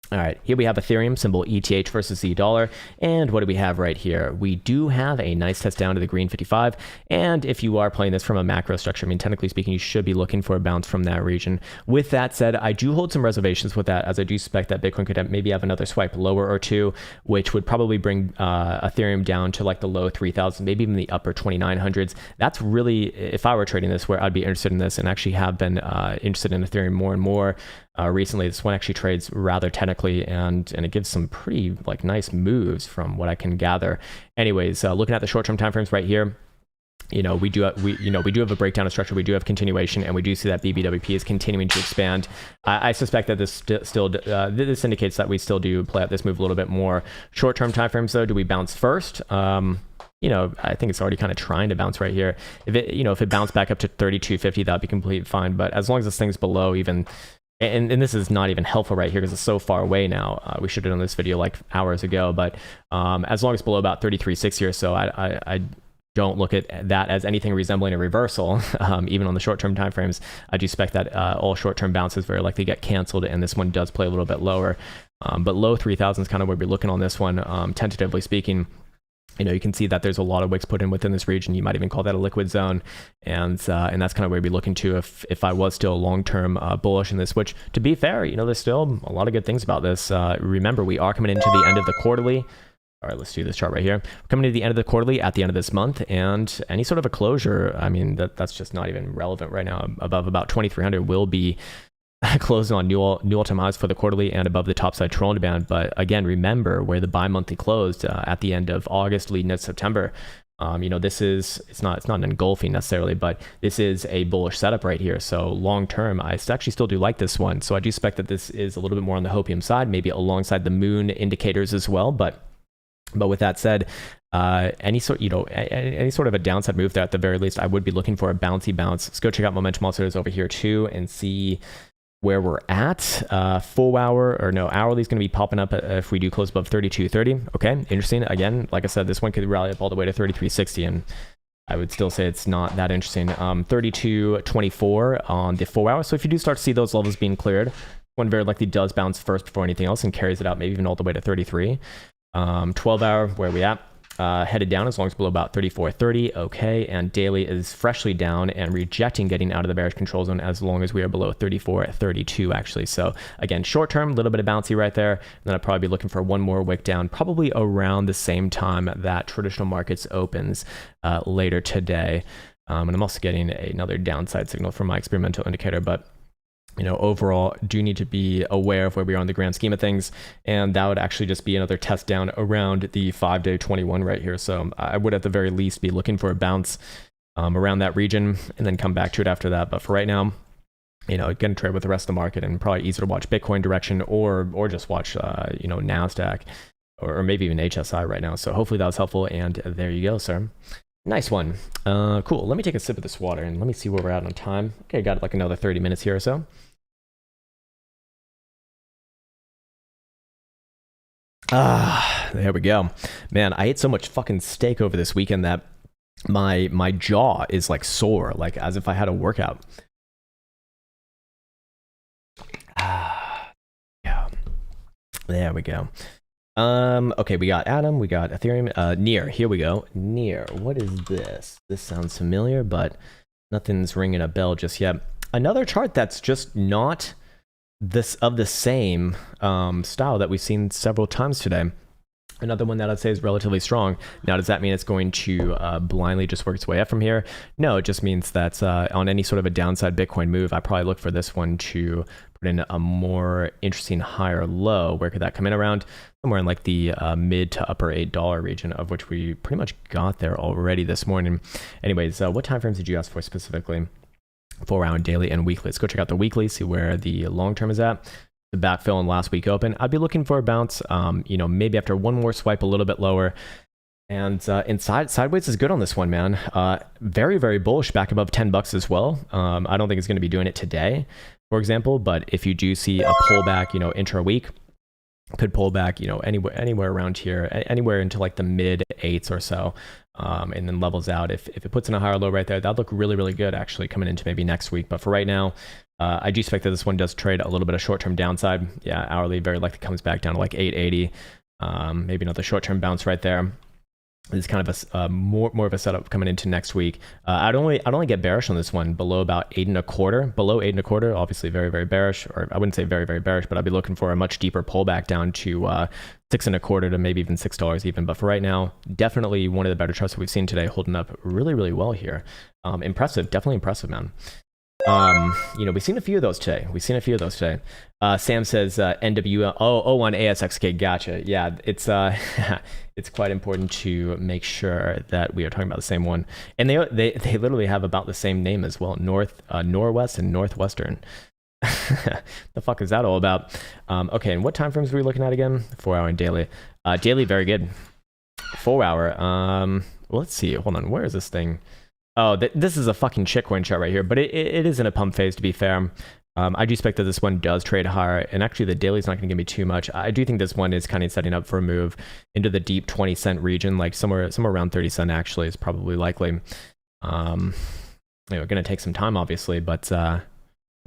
All right, here we have Ethereum, symbol ETH versus the dollar. And what do we have right here? We do have a nice test down to the green 55. And if you are playing this from a macro structure, I mean, technically speaking, you should be looking for a bounce from that region. With that said, I do hold some reservations with that, as I do suspect that Bitcoin could maybe have another swipe lower or two, which would probably bring Ethereum down to like the low 3,000, maybe even the upper 2,900s. That's really, if I were trading this, where I'd be interested in this, and actually have been interested in Ethereum more and more. Recently, this one actually trades rather technically, and it gives some pretty like nice moves from what I can gather. Anyways, looking at the short-term timeframes right here, you know, we do have a breakdown of structure. We do have continuation, and we do see that BBWP is continuing to expand. I suspect that this this indicates that we still do play out this move a little bit more. Short-term timeframes, though, do we bounce first? You know, I think it's already kind of trying to bounce right here. If it bounced back up to 32.50, that'd be completely fine. But as long as this thing's below even. And this is not even helpful right here because it's so far away now. We should have done this video like hours ago, but as long as below about 33.60 or so, I don't look at that as anything resembling a reversal. Even on the short-term timeframes, I do expect that all short-term bounces very likely get canceled, and this one does play a little bit lower. But low 3,000 is kind of where we're looking on this one, tentatively speaking. You know, you can see that there's a lot of wicks put in within this region. You might even call that a liquid zone, and that's kind of where we'd be looking to if I was still long-term bullish in this. Which, to be fair, you know, there's still a lot of good things about this. Remember, we are coming into the end of the quarterly. All right, let's do this chart right here. We're coming to the end of the quarterly at the end of this month, and any sort of a closure, I mean, that's just not even relevant right now. Above about 2,300 will be closing on new all-time highs for the quarterly and above the topside trolling band. But again, remember where the bi-monthly closed at the end of August leading into September. You know, it's not an engulfing necessarily, but this is a bullish setup right here. So long term, I actually still do like this one. So I do expect that this is a little bit more on the hopium side, maybe alongside the moon indicators as well. But with that said, any sort of a downside move there at the very least, I would be looking for a bouncy bounce. Let's go check out momentum oscillators over here too and see where we're at. Full hour or no, hourly is going to be popping up if we do close above 32.30. Okay, interesting. Again, like I said, this one could rally up all the way to 33.60, and I would still say it's not that interesting. 32.24 on the 4 hour. So if you do start to see those levels being cleared, one very likely does bounce first before anything else and carries it out, maybe even all the way to 33. 12 hour, where are we at? Headed down as long as below about 34.30. Okay, and daily is freshly down and rejecting getting out of the bearish control zone as long as we are below 34.32 actually. So again, short term, a little bit of bouncy right there. And then I'd probably be looking for one more wick down, probably around the same time that traditional markets opens later today. And I'm also getting another downside signal from my experimental indicator, but you know, overall, do need to be aware of where we are in the grand scheme of things. And that would actually just be another test down around the 5-day 21 right here. So I would at the very least be looking for a bounce around that region and then come back to it after that. But for right now, you know, going to trade with the rest of the market, and probably easier to watch Bitcoin direction or just watch, you know, NASDAQ or maybe even HSI right now. So hopefully that was helpful. And there you go, sir. Nice one. Cool. Let me take a sip of this water and let me see where we're at on time. Okay, got like another 30 minutes here or so. There we go. Man, I ate so much fucking steak over this weekend that my jaw is like sore, like as if I had a workout. There we go. Okay, we got Atom, we got Ethereum, Near, here we go. Near, what is this? This sounds familiar, but nothing's ringing a bell just yet. Another chart that's just not this of the same style that we've seen several times today. Another one that I'd say is relatively strong. Now, does that mean it's going to blindly just work its way up from here? No, it just means that on any sort of a downside Bitcoin move, I probably look for this one to put in a more interesting higher low. Where could that come in around? Somewhere in like the mid to upper $8 region, of which we pretty much got there already this morning. Anyways, what time frames did you ask for specifically? 4-hour, daily, and weekly. Let's go check out the weekly, see where the long term is at. The backfill in last week open, I'd be looking for a bounce, maybe after one more swipe a little bit lower. And sideways is good on this one, man. Very, very bullish back above $10 as well. I don't think it's going to be doing it today, for example, but if you do see a pullback, intra-week, could pull back, anywhere around here, anywhere into like the mid 8s or so, and then levels out. If it puts in a higher low right there, that'd look really, really good actually coming into maybe next week. But for right now, I do expect that this one does trade a little bit of short-term downside. Yeah, hourly very likely comes back down to like 880. Maybe another short-term bounce right there. This is kind of a more of a setup coming into next week. I'd only get bearish on this one below about 8.25. Below 8.25, obviously very, very bearish, or I wouldn't say very, very bearish, but I'd be looking for a much deeper pullback down to 6.25 to maybe even $6 even. But for right now, definitely one of the better charts that we've seen today, holding up really, really well here. Impressive, definitely impressive, man. We've seen a few of those today. Sam says NWL on ASXK. Gotcha. Yeah, it's it's quite important to make sure that we are talking about the same one. And they literally have about the same name as well. Norwest and Northwestern. The fuck is that all about? Okay, and what time frames are we looking at again? 4-hour and daily. Daily, very good. 4-hour. Well, let's see. Hold on. Where is this thing? Oh, this is a fucking shitcoin chart right here, but it is in a pump phase, to be fair. I do expect that this one does trade higher, and actually the daily is not going to give me too much. I do think this one is kind of setting up for a move into the deep 20 cent region, like somewhere around 30 cent actually is probably likely. Going to take some time, obviously, but on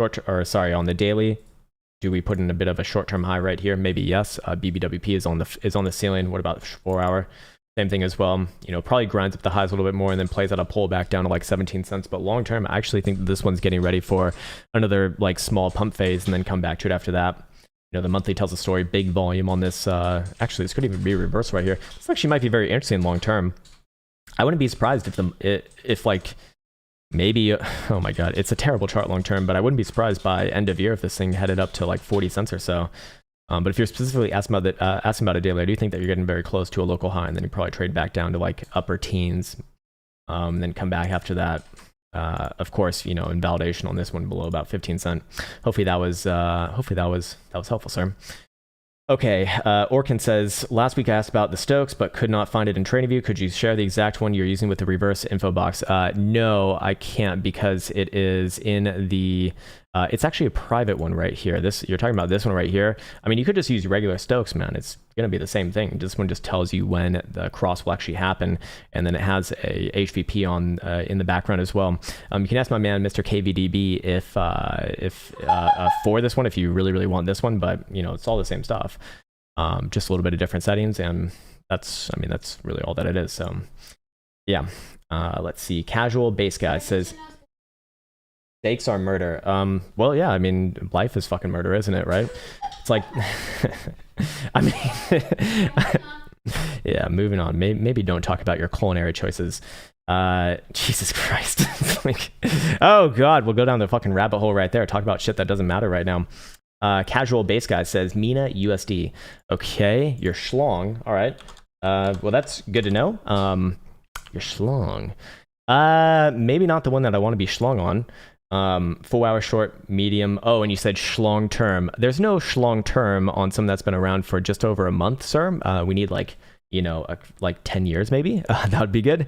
the daily, do we put in a bit of a short-term high right here? Maybe yes. BBWP is on the ceiling. What about 4-hour? Same thing as well. Probably grinds up the highs a little bit more and then plays out a pullback down to like 17 cents. But long term, I actually think that this one's getting ready for another like small pump phase and then come back to it after that. The monthly tells a story, big volume on this. Actually, this could even be a reverse right here. This actually might be very interesting long term. I wouldn't be surprised if like maybe, oh my God, it's a terrible chart long term, but I wouldn't be surprised by end of year if this thing headed up to like 40 cents or so. But if you're specifically asking about a daily, I do think that you're getting very close to a local high, and then you probably trade back down to like upper teens, and then come back after that. Of course, invalidation on this one below about 15 cent. Hopefully that was helpful, sir. Okay, Orkin says, last week I asked about the Stokes, but could not find it in TradingView. Could you share the exact one you're using with the reverse info box? No, I can't, because it is in the... it's actually a private one right here. You're talking about this one right here. I mean, you could just use regular Stokes, man. It's going to be the same thing. This one just tells you when the cross will actually happen, and then it has a HVP on in the background as well. You can ask my man, Mr. KVDB, if for this one, if you really, really want this one, but it's all the same stuff. Just a little bit of different settings, and that's really all that it is. So yeah, let's see. Casual base guy says, stakes are murder. Well, yeah, I mean, life is fucking murder, isn't it, right? It's like, I mean, yeah, moving on. Maybe don't talk about your culinary choices. Jesus Christ. Like, oh God, we'll go down the fucking rabbit hole right there. Talk about shit that doesn't matter right now. Casual base guy says, Mina USD. Okay, you're schlong. All right. Well, that's good to know. You're schlong. Maybe not the one that I want to be schlong on. 4-hour short, medium. Oh, and you said schlong term. There's no schlong term on something that's been around for just over a month, sir. We need like 10 years maybe. That would be good.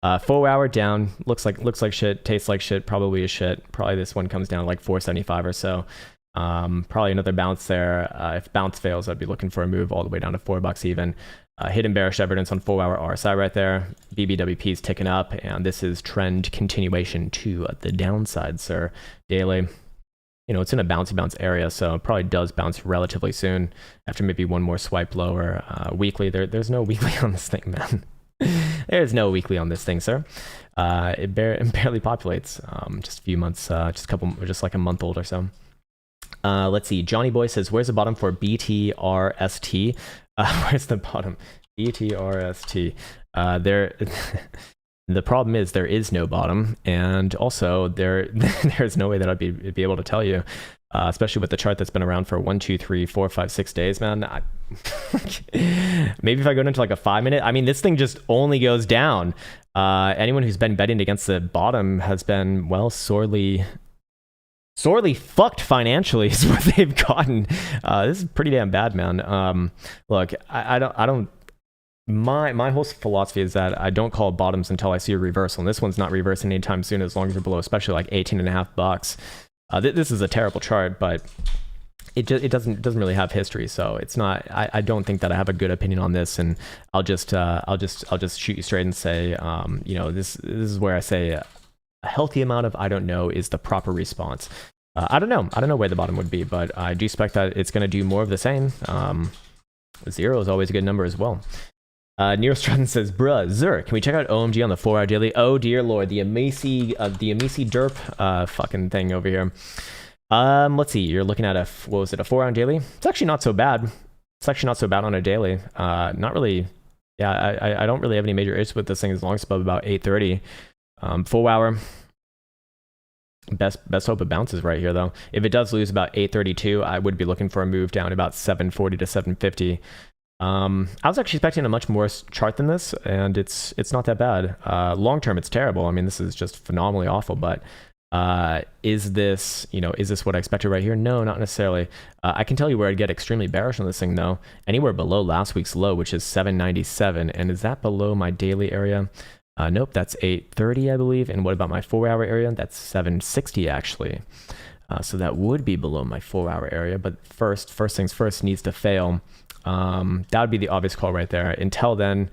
4-hour down, looks like shit, tastes like shit, probably is shit. Probably this one comes down to like 475 or so. Probably another bounce there. If bounce fails, I'd be looking for a move all the way down to $4 even. Hidden bearish evidence on 4-hour RSI right there. BBWP is ticking up, and this is trend continuation to the downside, sir. Daily. it's in a bounce area, so it probably does bounce relatively soon after maybe one more swipe lower. Weekly, there's no weekly on this thing, man. There's no weekly on this thing, sir. It barely populates. Just a few months, just like a month old or so. Let's see. Johnny Boy says, "Where's the bottom for BTRST?" Where's the bottom? BTRST. There. The problem is there is no bottom, and also there's no way that I'd be able to tell you, especially with the chart that's been around for 1, 2, 3, 4, 5, 6 days, man. Maybe if I go into like a 5-minute, I mean, this thing just only goes down. Anyone who's been betting against the bottom has been, well, sorely fucked financially is what they've gotten. This is pretty damn bad, man. Look, I don't. My whole philosophy is that I don't call bottoms until I see a reversal, and this one's not reversing anytime soon as long as you're below, especially like $18.5. This is a terrible chart, but it doesn't really have history, so it's not. I don't think that I have a good opinion on this, and I'll just shoot you straight and say, this is where I say a healthy amount of I don't know is the proper response. I don't know where the bottom would be, but I do expect that it's going to do more of the same. 0 is always a good number as well. Nero Stratton says, "Bruh, Zer, can we check out OMG on the 4-hour daily?" Oh dear lord, the Omisego derp fucking thing over here. Let's see. You're looking at a 4-hour daily? It's actually not so bad. It's actually not so bad on a daily. Not really. Yeah, I don't really have any major issues with this thing as long as it's above about 8:30. 4-hour. Best hope it bounces right here though. If it does lose about 8:32, I would be looking for a move down about 740 to 750. I was actually expecting a much more chart than this, and it's not that bad. Long term, it's terrible. I mean, this is just phenomenally awful. But is this what I expected right here? No, not necessarily. I can tell you where I'd get extremely bearish on this thing though. Anywhere below last week's low, which is 797, and is that below my daily area? Nope, that's 830, I believe. And what about my 4-hour area? That's 760 actually. So that would be below my 4-hour area. But first things first, needs to fail. That would be the obvious call right there. Until then,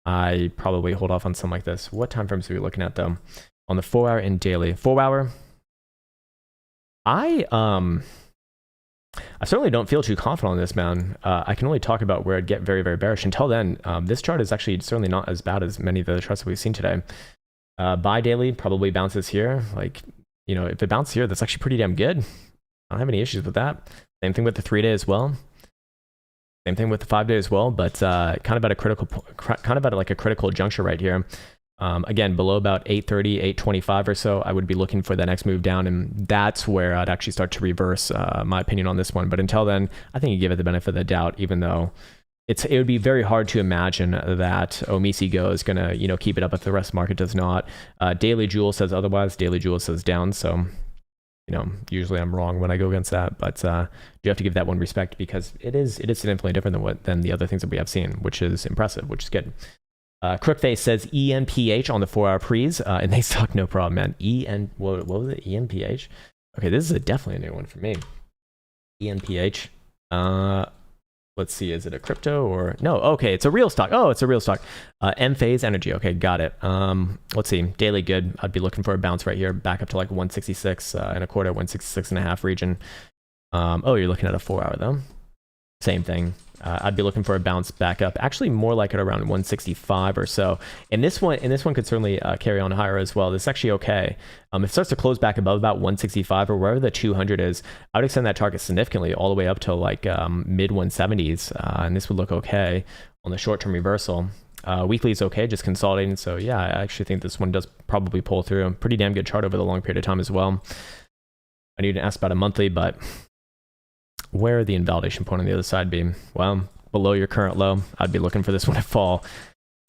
I probably hold off on something like this. What time frames are we looking at though? On the 4-hour and daily. 4-hour, I certainly don't feel too confident on this, man. I can only talk about where I'd get very, very bearish. Until then, this chart is actually certainly not as bad as many of the other charts that we've seen today. Buy daily probably bounces here. Like, if it bounces here, that's actually pretty damn good. I don't have any issues with that. Same thing with the 3-day as well. Same thing with the 5-day as well, but kind of at a critical juncture right here. Again, below about 830, 825 or so, I would be looking for the next move down, and that's where I'd actually start to reverse my opinion on this one. But until then, I think you give it the benefit of the doubt, even though it would be very hard to imagine that Omisego is going to keep it up if the rest of the market does not. Daily Jewel says otherwise. Daily Jewel says down, so usually I'm wrong when I go against that, but you have to give that one respect because it is significantly different than the other things that we have seen, which is impressive, which is good. Crookface says ENPH on the 4-hour pre's, and they stock no problem, man. What was it? ENPH? Okay, this is definitely a new one for me. ENPH. Let's see, is it a crypto or no? Okay, it's a real stock. Oh, it's a real stock. Enphase Energy. Okay, got it. Let's see, daily good. I'd be looking for a bounce right here, back up to like 166 and a quarter, 166 and a half region. Oh, you're looking at a 4-hour though. Same thing. I'd be looking for a bounce back up, actually more like at around 165 or so. And this one could certainly carry on higher as well. This is actually okay. If it starts to close back above about 165 or wherever the 200 is, I would extend that target significantly all the way up to like mid 170s, and this would look okay on the short-term reversal. Weekly is okay, just consolidating. So yeah, I actually think this one does probably pull through. A pretty damn good chart over the long period of time as well. I need to ask about a monthly, but where would the invalidation point on the other side be? Well, below your current low, I'd be looking for this one to fall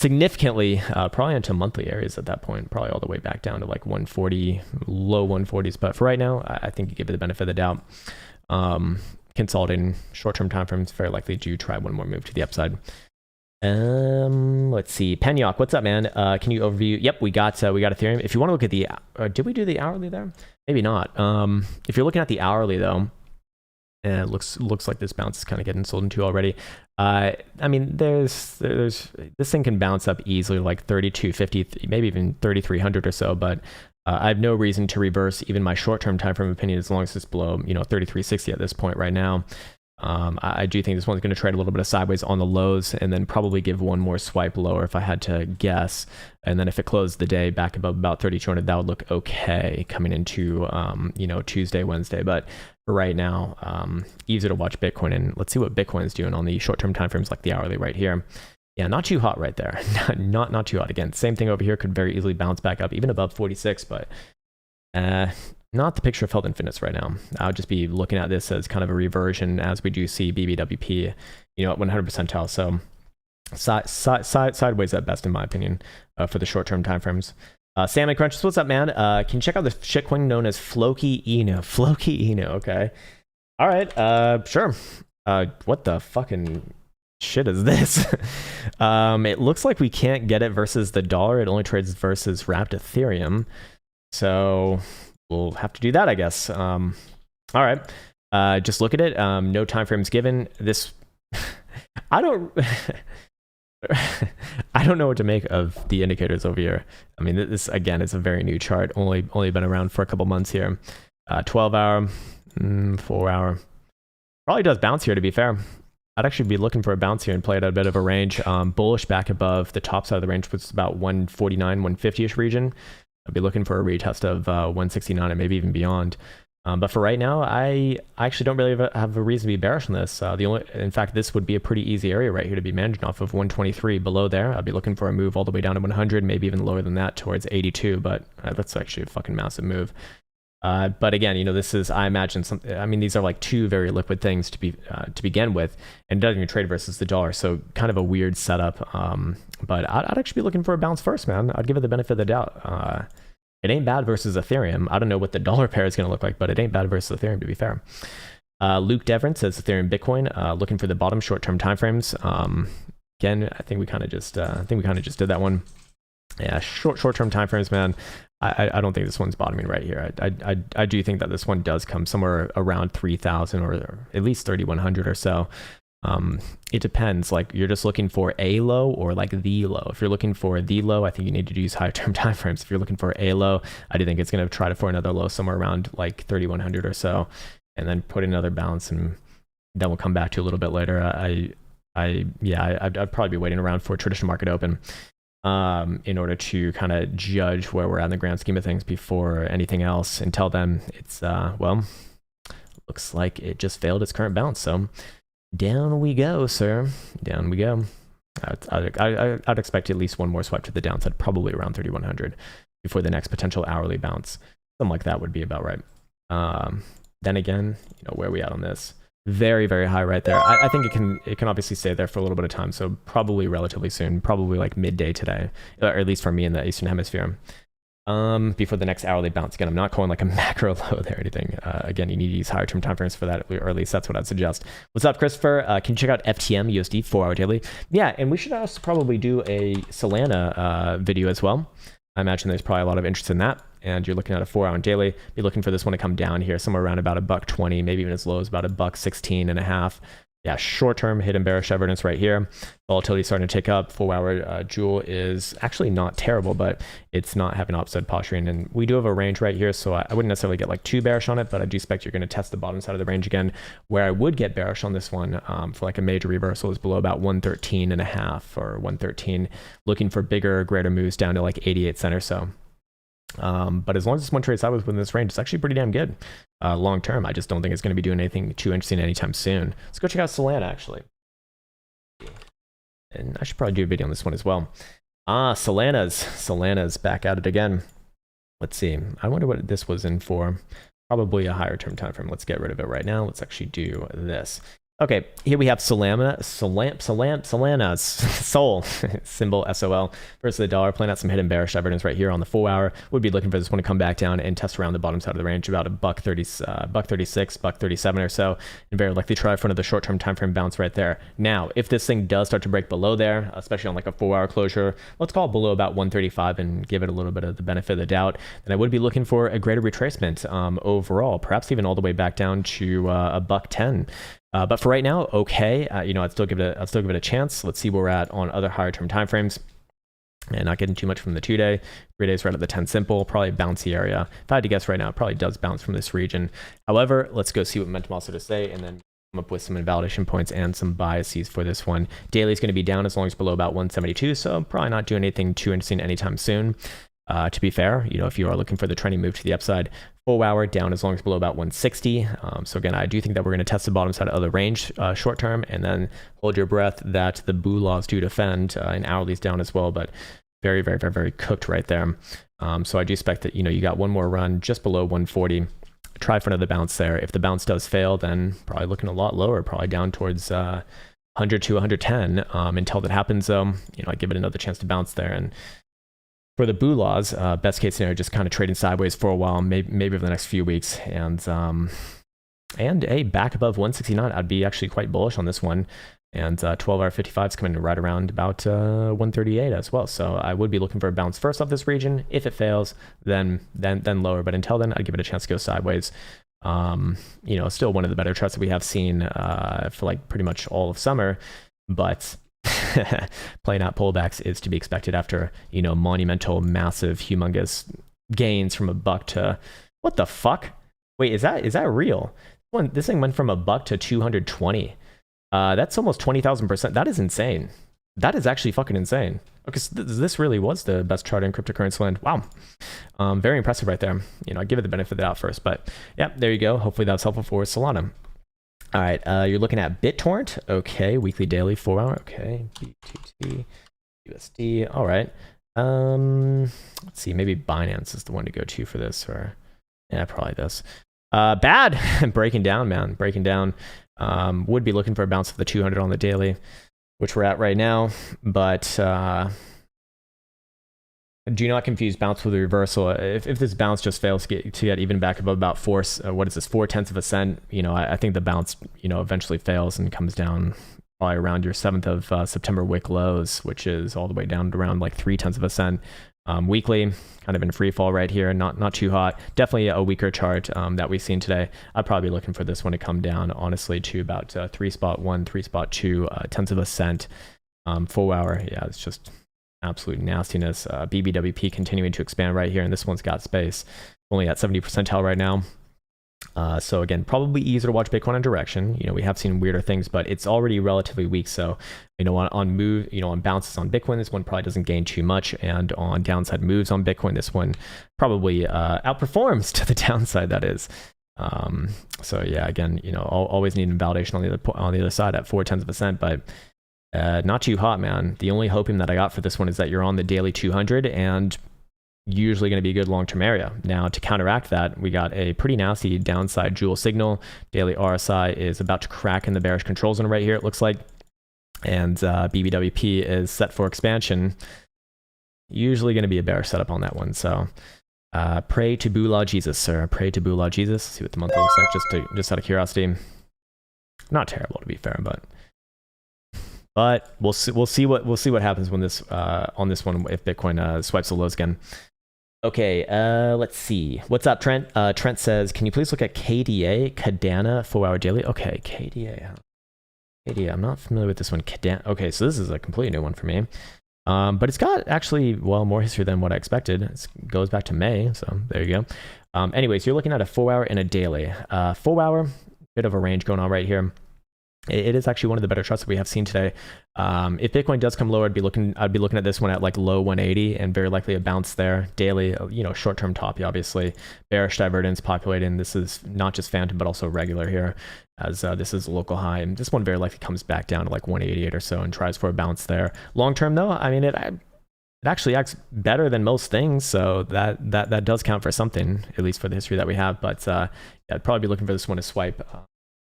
significantly, probably into monthly areas at that point, probably all the way back down to like 140, low 140s. But for right now, I think you give it the benefit of the doubt. Consolidating short-term time frames, very likely to try one more move to the upside. Let's see. Penyok, what's up, man? Can you overview? Yep, we got Ethereum. If you want to look at the, did we do the hourly there? Maybe not. If you're looking at the hourly though, it looks like this bounce is kind of getting sold into already. I mean, there's this thing can bounce up easily, like 3250, maybe even 3300 or so. But I have no reason to reverse even my short-term time frame opinion as long as it's below, 3360 at this point right now. I do think this one's going to trade a little bit of sideways on the lows and then probably give one more swipe lower if I had to guess. And then if it closed the day back above about 3200, that would look okay coming into, Tuesday, Wednesday. But for right now, easy to watch Bitcoin. And let's see what Bitcoin's doing on the short-term timeframes, like the hourly right here. Yeah, not too hot right there. not too hot. Again, same thing over here. Could very easily bounce back up, even above 46, but not the picture of health and fitness right now. I'll just be looking at this as kind of a reversion as we do see BBWP, at 100 percentile. So sideways at best, in my opinion, for the short-term timeframes. Salmon Crunches, what's up, man? Can you check out the shitcoin known as Floki Inu? Floki Inu, okay. All right, sure. What the fucking shit is this? It looks like we can't get it versus the dollar. It only trades versus wrapped Ethereum. So we'll have to do that, I guess. All right. Just look at it. No time frames given. This, I don't know what to make of the indicators over here. I mean, this again is a very new chart. Only been around for a couple months here. 12 hour, 4 hour. Probably does bounce here, to be fair. I'd actually be looking for a bounce here and play at a bit of a range. Bullish back above the top side of the range, which is about 149, 150-ish region. I'd be looking for a retest of 169 and maybe even beyond. But for right now, I actually don't really have a reason to be bearish on this. In fact, this would be a pretty easy area right here to be managing off of 123 below there. I'd be looking for a move all the way down to 100, maybe even lower than that towards 82. But that's actually a fucking massive move. But again, this is, I imagine, these are like two very liquid things to begin with, and it doesn't even trade versus the dollar. So kind of a weird setup. But I'd actually be looking for a bounce first, man. I'd give it the benefit of the doubt. It ain't bad versus Ethereum. I don't know what the dollar pair is going to look like, but it ain't bad versus Ethereum, to be fair. Luke Devon says Ethereum Bitcoin, looking for the bottom short-term timeframes. Again, I think we kind of just did that one. Yeah, short-term timeframes, man. I don't think this one's bottoming right here. I do think that this one does come somewhere around 3,000 or at least 3,100 or so. It depends. Like, you're just looking for a low or like the low. If you're looking for the low, I think you need to use higher term timeframes. If you're looking for a low, I do think it's going to try to for another low somewhere around like 3,100 or so, and then put another bounce, and then we'll come back to a little bit later. I'd probably be waiting around for a traditional market open. In order to kind of judge where we're at in the grand scheme of things before anything else. Until then, it's, looks like it just failed its current bounce. So down we go, sir. Down we go. I'd expect at least one more swipe to the downside, probably around 3,100 before the next potential hourly bounce. Something like that would be about right. Then again, where are we at on this? Very, very high right there. I think it can obviously stay there for a little bit of time, so probably relatively soon, probably like midday today, or at least for me in the Eastern Hemisphere. Before the next hourly bounce. Again, I'm not calling like a macro low there or anything. Again, you need to use higher term time frames for that, or at least that's what I'd suggest. What's up, Christopher? Can you check out FTM USD 4-hour daily? Yeah, and we should also probably do a Solana video as well. I imagine there's probably a lot of interest in that. And you're looking at a 4-hour daily, be looking for this one to come down here somewhere around about $1.20, maybe even as low as about $1.16.5. Yeah, short-term hidden bearish evidence right here. Volatility starting to tick up. 4-hour Jewel is actually not terrible, but it's not having upside posturing. And we do have a range right here, so I wouldn't necessarily get like too bearish on it, but I do expect you're going to test the bottom side of the range again. Where I would get bearish on this one for like a major reversal is below about 113.5 or 113, looking for bigger, greater moves down to like 88 cents or so. But as long as this one trades sideways within this range, it's actually pretty damn good. Long term, I just don't think it's going to be doing anything too interesting anytime soon. Let's go check out Solana, actually. And I should probably do a video on this one as well. Solana's back at it again. Let's see. I wonder what this was in for. Probably a higher term time frame. Let's get rid of it right now. Let's actually do this. Okay, here we have Solana's Sol, symbol SOL, versus the dollar, playing out some hidden bearish evidence right here on the 4-hour. Would be looking for this one to come back down and test around the bottom side of the range, about $1.36, $1.37 or so, and very likely try for another short-term time frame bounce right there. Now, if this thing does start to break below there, especially on like a 4-hour closure, let's call it below about 135 and give it a little bit of the benefit of the doubt, then I would be looking for a greater retracement overall, perhaps even all the way back down to $1.10. But for right now, okay, I'd still give it a chance. Let's see where we're at on other higher term timeframes. And not getting too much from the 2-day. 3-day's right at the 10 simple, probably bouncy area. If I had to guess right now, it probably does bounce from this region. However, let's go see what Momentum also to say, and then come up with some invalidation points and some biases for this one. Daily is going to be down as long as below about 172, so probably not doing anything too interesting anytime soon. To be fair, if you are looking for the trending move to the upside, 4 hour down as long as below about 160. So again, I do think that we're going to test the bottom side of the range short term, and then hold your breath that the boo laws do defend, and hourly's down as well, but very, very, very, very cooked right there. So I do expect that, you got one more run just below 140. Try for another bounce there. If the bounce does fail, then probably looking a lot lower, probably down towards 100 to 110. Until that happens, though, I give it another chance to bounce there. And for the boo laws, best case scenario, just kind of trading sideways for a while, maybe over the next few weeks, and a back above 169. I'd be actually quite bullish on this one. And 12-hour 55 is coming right around about 138 as well. So I would be looking for a bounce first off this region. If it fails, then lower. But until then, I'd give it a chance to go sideways. Still one of the better charts that we have seen for like pretty much all of summer. But playing out pullbacks is to be expected after monumental, massive, humongous gains from $1 to what the fuck? Wait, is that real? This thing went from $1 to 220. That's almost 20,000%. That is insane. That is actually fucking insane. Okay, so this really was the best chart in cryptocurrency land. Wow. Very impressive right there. I give it the benefit of the doubt first, but yeah, there you go. Hopefully that's helpful for Solana. All right, you're looking at Bittorrent. Okay, weekly, daily, 4 hour. Okay, BTT, USD. All right. Let's see. Maybe Binance is the one to go to for this, or yeah, probably this. Bad. Breaking down, man. Breaking down. Would be looking for a bounce of the 200 on the daily, which we're at right now, but do not confuse bounce with a reversal. If this bounce just fails to get even back above about 4/10 of a cent, I think the bounce eventually fails and comes down probably around your 7th of September wick lows, which is all the way down to around like 0.3 of a cent. Weekly, kind of in free fall right here, not too hot. Definitely a weaker chart that we've seen today. I'd probably be looking for this one to come down, honestly, to about 3.1, 3.2 tenths of a cent. 4 hour, yeah, it's just absolute nastiness. BBWP continuing to expand right here, and this one's got space. Only at 70 percentile right now. So again, probably easier to watch Bitcoin on direction. We have seen weirder things, but it's already relatively weak. So, on bounces on Bitcoin, this one probably doesn't gain too much. And on downside moves on Bitcoin, this one probably outperforms to the downside, that is. So yeah, again, always need validation on the other side at 0.4 of a cent, but not too hot, man. The only hoping that I got for this one is that you're on the daily 200 and usually going to be a good long-term area. Now, to counteract that, we got a pretty nasty downside jewel signal. Daily RSI is about to crack in the bearish control zone right here, it looks like. And BBWP is set for expansion. Usually going to be a bearish setup on that one. So pray to Bula Jesus, sir. Pray to Bula Jesus. See what the monthly looks like, just out of curiosity. Not terrible, to be fair, but we'll see what happens when this on this one, if Bitcoin swipes the lows again. Okay, let's see. What's up, Trent? Trent says, can you please look at KDA, Kadana, 4 hour daily? Okay, KDA. KDA, I'm not familiar with this one. Kadana. Okay, so this is a completely new one for me. But it's got actually, more history than what I expected. It goes back to May, so there you go. Anyways, you're looking at a 4 hour and a daily. 4 hour, bit of a range going on right here. It is actually one of the better charts that we have seen today. If Bitcoin does come lower, I'd be looking at this one at like low 180 and very likely a bounce there. Daily, short-term top, obviously. Bearish divergence populating. This is not just Fantom, but also regular here, as this is a local high. And this one very likely comes back down to like 188 or so and tries for a bounce there. Long-term though, I mean, it actually acts better than most things, so that does count for something, at least for the history that we have. But I'd probably be looking for this one to swipe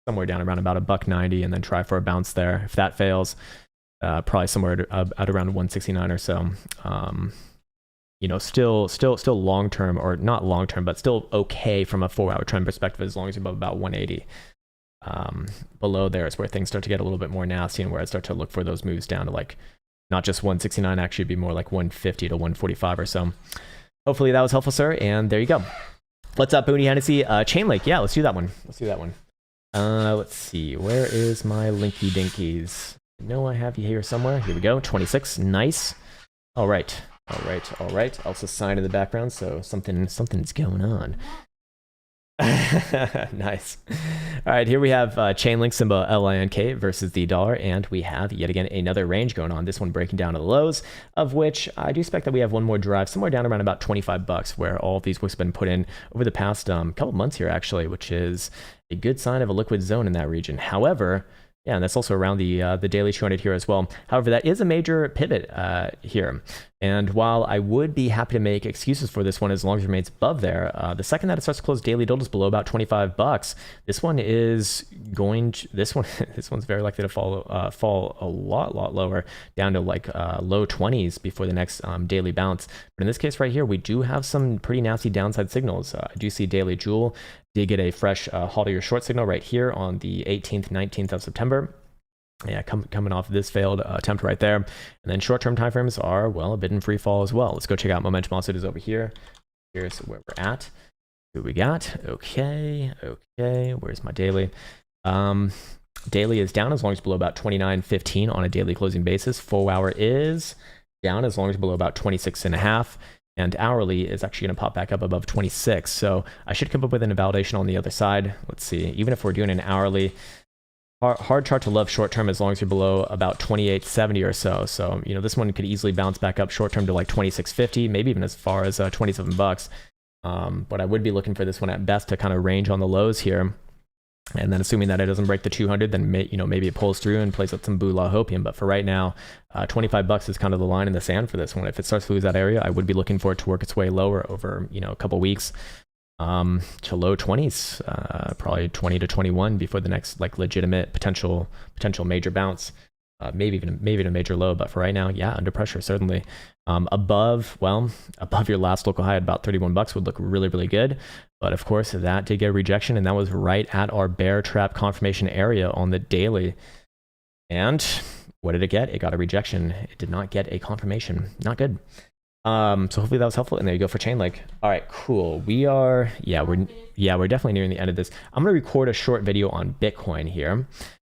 somewhere down around about $1.90 and then try for a bounce there. If that fails, probably somewhere at around 169 or so. Still long term, or not long term, but still okay from a 4 hour trend perspective, as long as you're above about 180. Below there is where things start to get a little bit more nasty, and where I start to look for those moves down to like not just 169, actually it'd be more like 150 to 145 or so. Hopefully that was helpful, sir. And there you go. What's up, Booney Hennessy? Chainlink. Yeah, let's do that one. Let's see. Where is my linky dinkies? I know I have you here somewhere. Here we go. 26. Nice. All right. Also sign in the background, so something's going on. Nice. All right, here we have Chainlink symbol LINK versus the dollar, and we have yet again another range going on. This one breaking down to the lows, of which I do expect that we have one more drive somewhere down around about $25, where all of these books have been put in over the past couple months here, actually, which is a good sign of a liquid zone in that region. However, yeah, and that's also around the daily 200 here as well. However, that is a major pivot here. And while I would be happy to make excuses for this one as long as it remains above there, the second that it starts to close daily doubles below about $25, this one is going to, this one's very likely to fall a lot lower, down to like low 20s before the next daily bounce. But in this case right here, we do have some pretty nasty downside signals. I do see daily jewel did get a fresh halt your short signal right here on the 18th, 19th of September. Yeah, coming off this failed attempt right there. And then short-term timeframes are, well, a bit in free fall as well. Let's go check out momentum oscillators over here. Here's where we're at. Who we got? Okay. Where's my daily? Daily is down as long as below about 29.15 on a daily closing basis. 4 hour is down as long as below about 26.5. And hourly is actually going to pop back up above 26. So I should come up with an invalidation on the other side. Let's see. Even if we're doing an hourly, hard chart to love short term as long as you're below about 28.70 or so. So, you know, this one could easily bounce back up short term to like 26.50, maybe even as far as $27. But I would be looking for this one at best to kind of range on the lows here. And then assuming that it doesn't break the 200, then maybe it pulls through and plays out some boolah hopium. But for right now, $25 is kind of the line in the sand for this one. If it starts to lose that area, I would be looking for it to work its way lower over, you know, a couple weeks to low 20s, probably 20 to 21 before the next like legitimate potential major bounce. Maybe even a major low, but for right now, yeah, under pressure certainly. Above your last local high at about $31 would look really good. But of course, that did get a rejection, and that was right at our bear trap confirmation area on the daily. And what did it get? It got a rejection. It did not get a confirmation. Not good. So hopefully that was helpful. And there you go for Chainlink. All right, cool. We're definitely nearing the end of this. I'm gonna record a short video on Bitcoin here.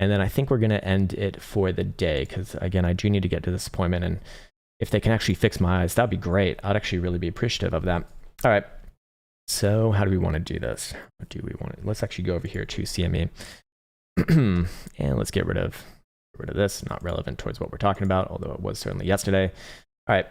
And then I think we're going to end it for the day because, again, I do need to get to this appointment. And if they can actually fix my eyes, that'd be great. I'd actually really be appreciative of that. All right. So how do we want to do this? What do we want to, let's actually go over here to CME. And let's get rid of this. Not relevant towards what we're talking about, although it was certainly yesterday. All right.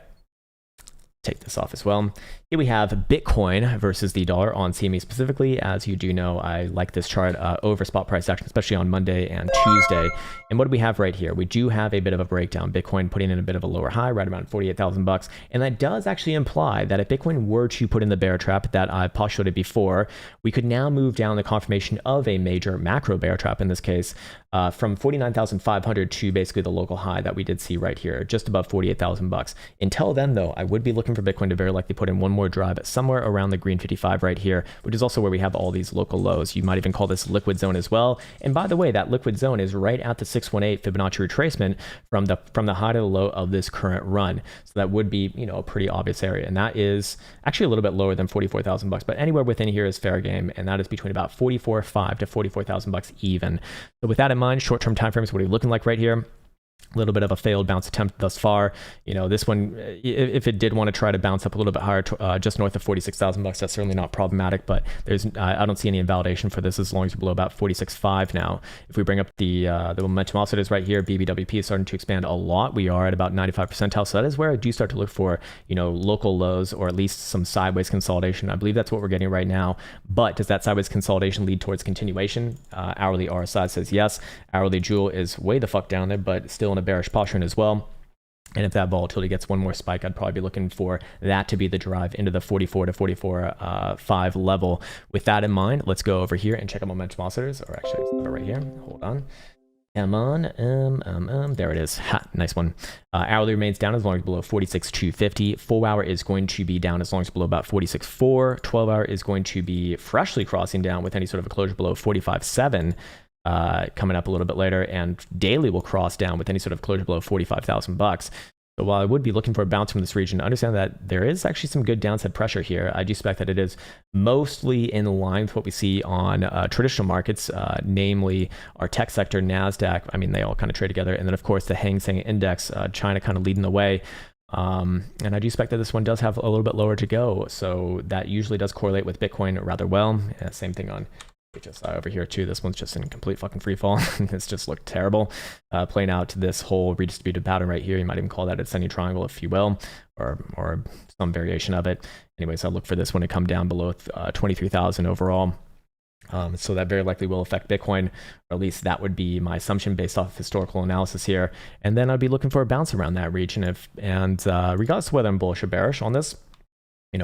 Take this off as well. Here we have Bitcoin versus the dollar on CME specifically. As you do know, I like this chart over spot price action, especially on Monday and Tuesday. And what do we have right here? We do have a bit of a breakdown. Bitcoin putting in a bit of a lower high, right around $48,000. And that does actually imply that if Bitcoin were to put in the bear trap that I postulated before, we could now move down the confirmation of a major macro bear trap in this case, from 49,500 to basically the local high that we did see right here, just above $48,000. Until then, though, I would be looking for Bitcoin to very likely put in one more drive somewhere around the green 55 right here, which is also where we have all these local lows. You might even call this liquid zone as well. And by the way, that liquid zone is right at the 618 Fibonacci retracement from the high to the low of this current run. So that would be, you know, a pretty obvious area. And that is actually a little bit lower than $44,000, but anywhere within here is fair game. And that is between about $44,500 to $44,000 even. So with that in mind, short-term timeframes, what are you looking like right here? A little bit of a failed bounce attempt thus far. You know, this one, if it did want to try to bounce up a little bit higher, just north of $46,000, that's certainly not problematic. But I don't see any invalidation for this as long as you're below about 46.5 now. If we bring up the momentum oscillators right here, BBWP is starting to expand a lot. We are at about 95 percentile. So that is where I do start to look for, you know, local lows or at least some sideways consolidation. I believe that's what we're getting right now. But does that sideways consolidation lead towards continuation? Hourly RSI says yes. Hourly Jewel is way the fuck down there, but still in a bearish posture as well. And if that volatility gets one more spike, I'd probably be looking for that to be the drive into the 44 to 44.5 level. With that in mind, let's go over here and check out momentum oscillators, or actually it's right here. Hold on. Come on. There it is. Ha, nice one. Hourly remains down as long as below 46,250. 4 hour is going to be down as long as below about 46.4. 12 hour is going to be freshly crossing down with any sort of a closure below 45.7. Coming up a little bit later, and daily will cross down with any sort of closure below $45,000. So while I would be looking for a bounce from this region, understand that there is actually some good downside pressure here. I do expect that it is mostly in line with what we see on traditional markets, namely our tech sector, NASDAQ. I mean, they all kind of trade together. And then, of course, the Hang Seng Index, China kind of leading the way. And I do expect that this one does have a little bit lower to go. So that usually does correlate with Bitcoin rather well. Yeah, same thing on HSI over here too. This one's just in complete fucking free fall. It's just looked terrible. Playing out this whole redistributed pattern right here. You might even call that a descending triangle, if you will, or some variation of it. Anyways, I look for this one to come down below 23,000 overall. So that very likely will affect Bitcoin, or at least that would be my assumption based off of historical analysis here. And then I'd be looking for a bounce around that region. Regardless of whether I'm bullish or bearish on this,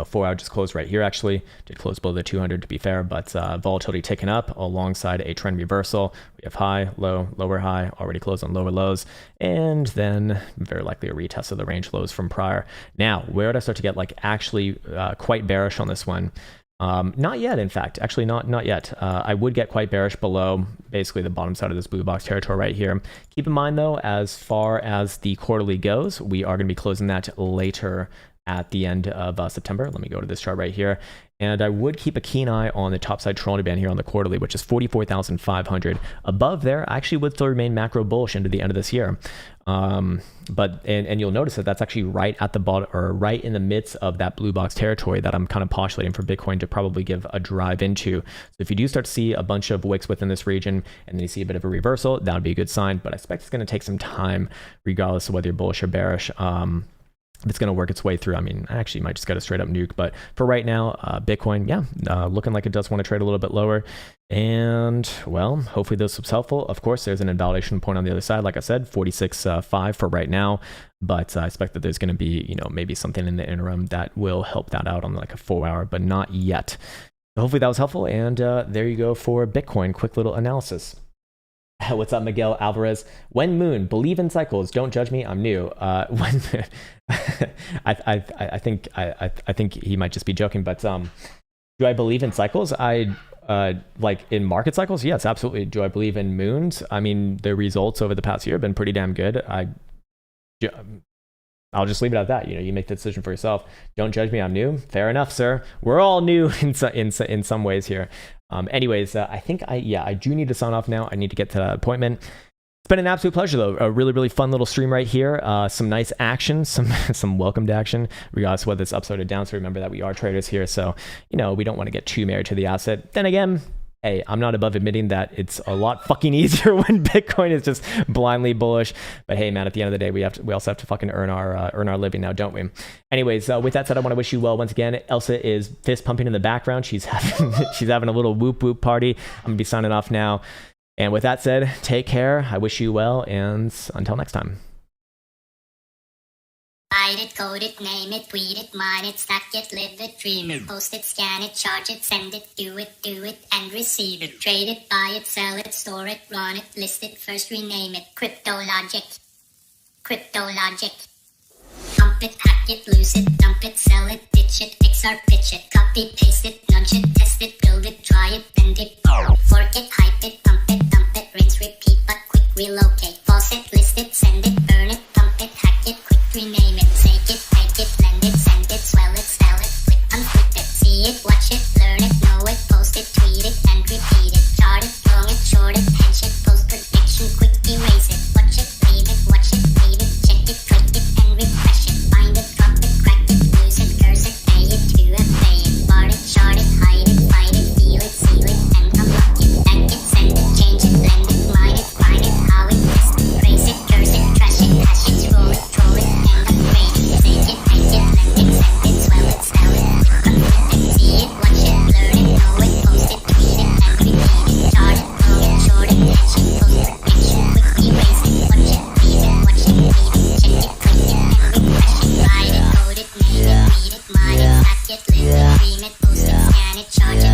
4 hour just closed right here, actually did close below the 200 to be fair, but volatility ticking up alongside a trend reversal. We have high, low, lower high, already closed on lower lows, and then very likely a retest of the range lows from prior. Now, where would I start to get actually quite bearish on this one? Not yet, in fact, actually not yet. I would get quite bearish below basically the bottom side of this blue box territory right here. Keep in mind though, as far as the quarterly goes, we are going to be closing that later at the end of September. Let me go to this chart right here. And I would keep a keen eye on the top side Toronto band here on the quarterly, which is 44,500. Above there, I actually would still remain macro bullish into the end of this year. But you'll notice that that's actually right at the bottom, or right in the midst of that blue box territory that I'm kind of postulating for Bitcoin to probably give a drive into. So if you do start to see a bunch of wicks within this region and then you see a bit of a reversal, that would be a good sign. But I expect it's going to take some time, regardless of whether you're bullish or bearish. It's going to work its way through. I mean, I actually might just get a straight up nuke, but for right now, Bitcoin, looking like it does want to trade a little bit lower. And well, hopefully this was helpful. Of course, there's an invalidation point on the other side. Like I said, 46.5 for right now, but I expect that there's going to be, maybe something in the interim that will help that out on like a 4 hour, but not yet. So hopefully that was helpful. And there you go for Bitcoin. Quick little analysis. What's up, Miguel Alvarez? When Moon, believe in cycles. Don't judge me. I'm new. When I think he might just be joking. But do I believe in cycles? Like in market cycles? Yes, absolutely. Do I believe in moons? I mean, the results over the past year have been pretty damn good. I'll just leave it at that. You make the decision for yourself. Don't judge me. I'm new. Fair enough, sir. We're all new in some ways here. Anyways, I think I do need to sign off now. I need to get to that appointment. It's been an absolute pleasure, though. A really, really fun little stream right here. Some nice action, some welcomed action, regardless of whether it's upside or down. So remember that we are traders here. So, we don't want to get too married to the asset. Then again, hey, I'm not above admitting that it's a lot fucking easier when Bitcoin is just blindly bullish. But hey, man, at the end of the day, we also have to fucking earn our living now, don't we? Anyways, with that said, I want to wish you well once again. Elsa is fist pumping in the background. She's having a little whoop whoop party. I'm gonna be signing off now. And with that said, take care. I wish you well, and until next time. Write it, code it, name it, tweet it, mine it, stack it, live it, dream it, post it, scan it, charge it, send it, do it, and receive it. Trade it, buy it, sell it, store it, run it, list it, first rename it. Crypto logic. Pump it, hack it, lose it, dump it, sell it, ditch it, XR, pitch it, copy, paste it, nudge it, test it, build it, try it, bend it, fork it, hype it, pump it, dump it, rinse, repeat, but quick relocate. Pause it, list it, send it, burn it, pump it, hack it, quick rename it, take it, take it, blend it, send it, swell it, sell it, flip, unflip it, see it, watch it, learn it, know it, post it, tweet it, and repeat it, chart it, long it, short it, hedge it, post prediction, quick erase it, watch it, leave it, watch it, leave it, check it, click it, and refresh it, find it, drop it, crack it, lose it, curse it, pay it, to it, pay it, bar it, chart it, hide it, fight it, deal it, seal it, and unlock it, back it, send it, change it, blend it, mine it, grind it, how it, test it, praise it, curse it, trash it, hash it, roll it, troll it, and upgrade it, take it, take it, blend it, send it, swell it, sell it, flip, unflip it, see it, watch it, learn it, know it, post it, tweet it, and repeat it, chart it, long it, short it, hedge it, post prediction, quick erase it, watch it, leave it, watch it, leave it, check it, click it, and refresh it, write it, code it, name it, read it, mine it, stack it, live it, dream it, post it, scan it, charge it,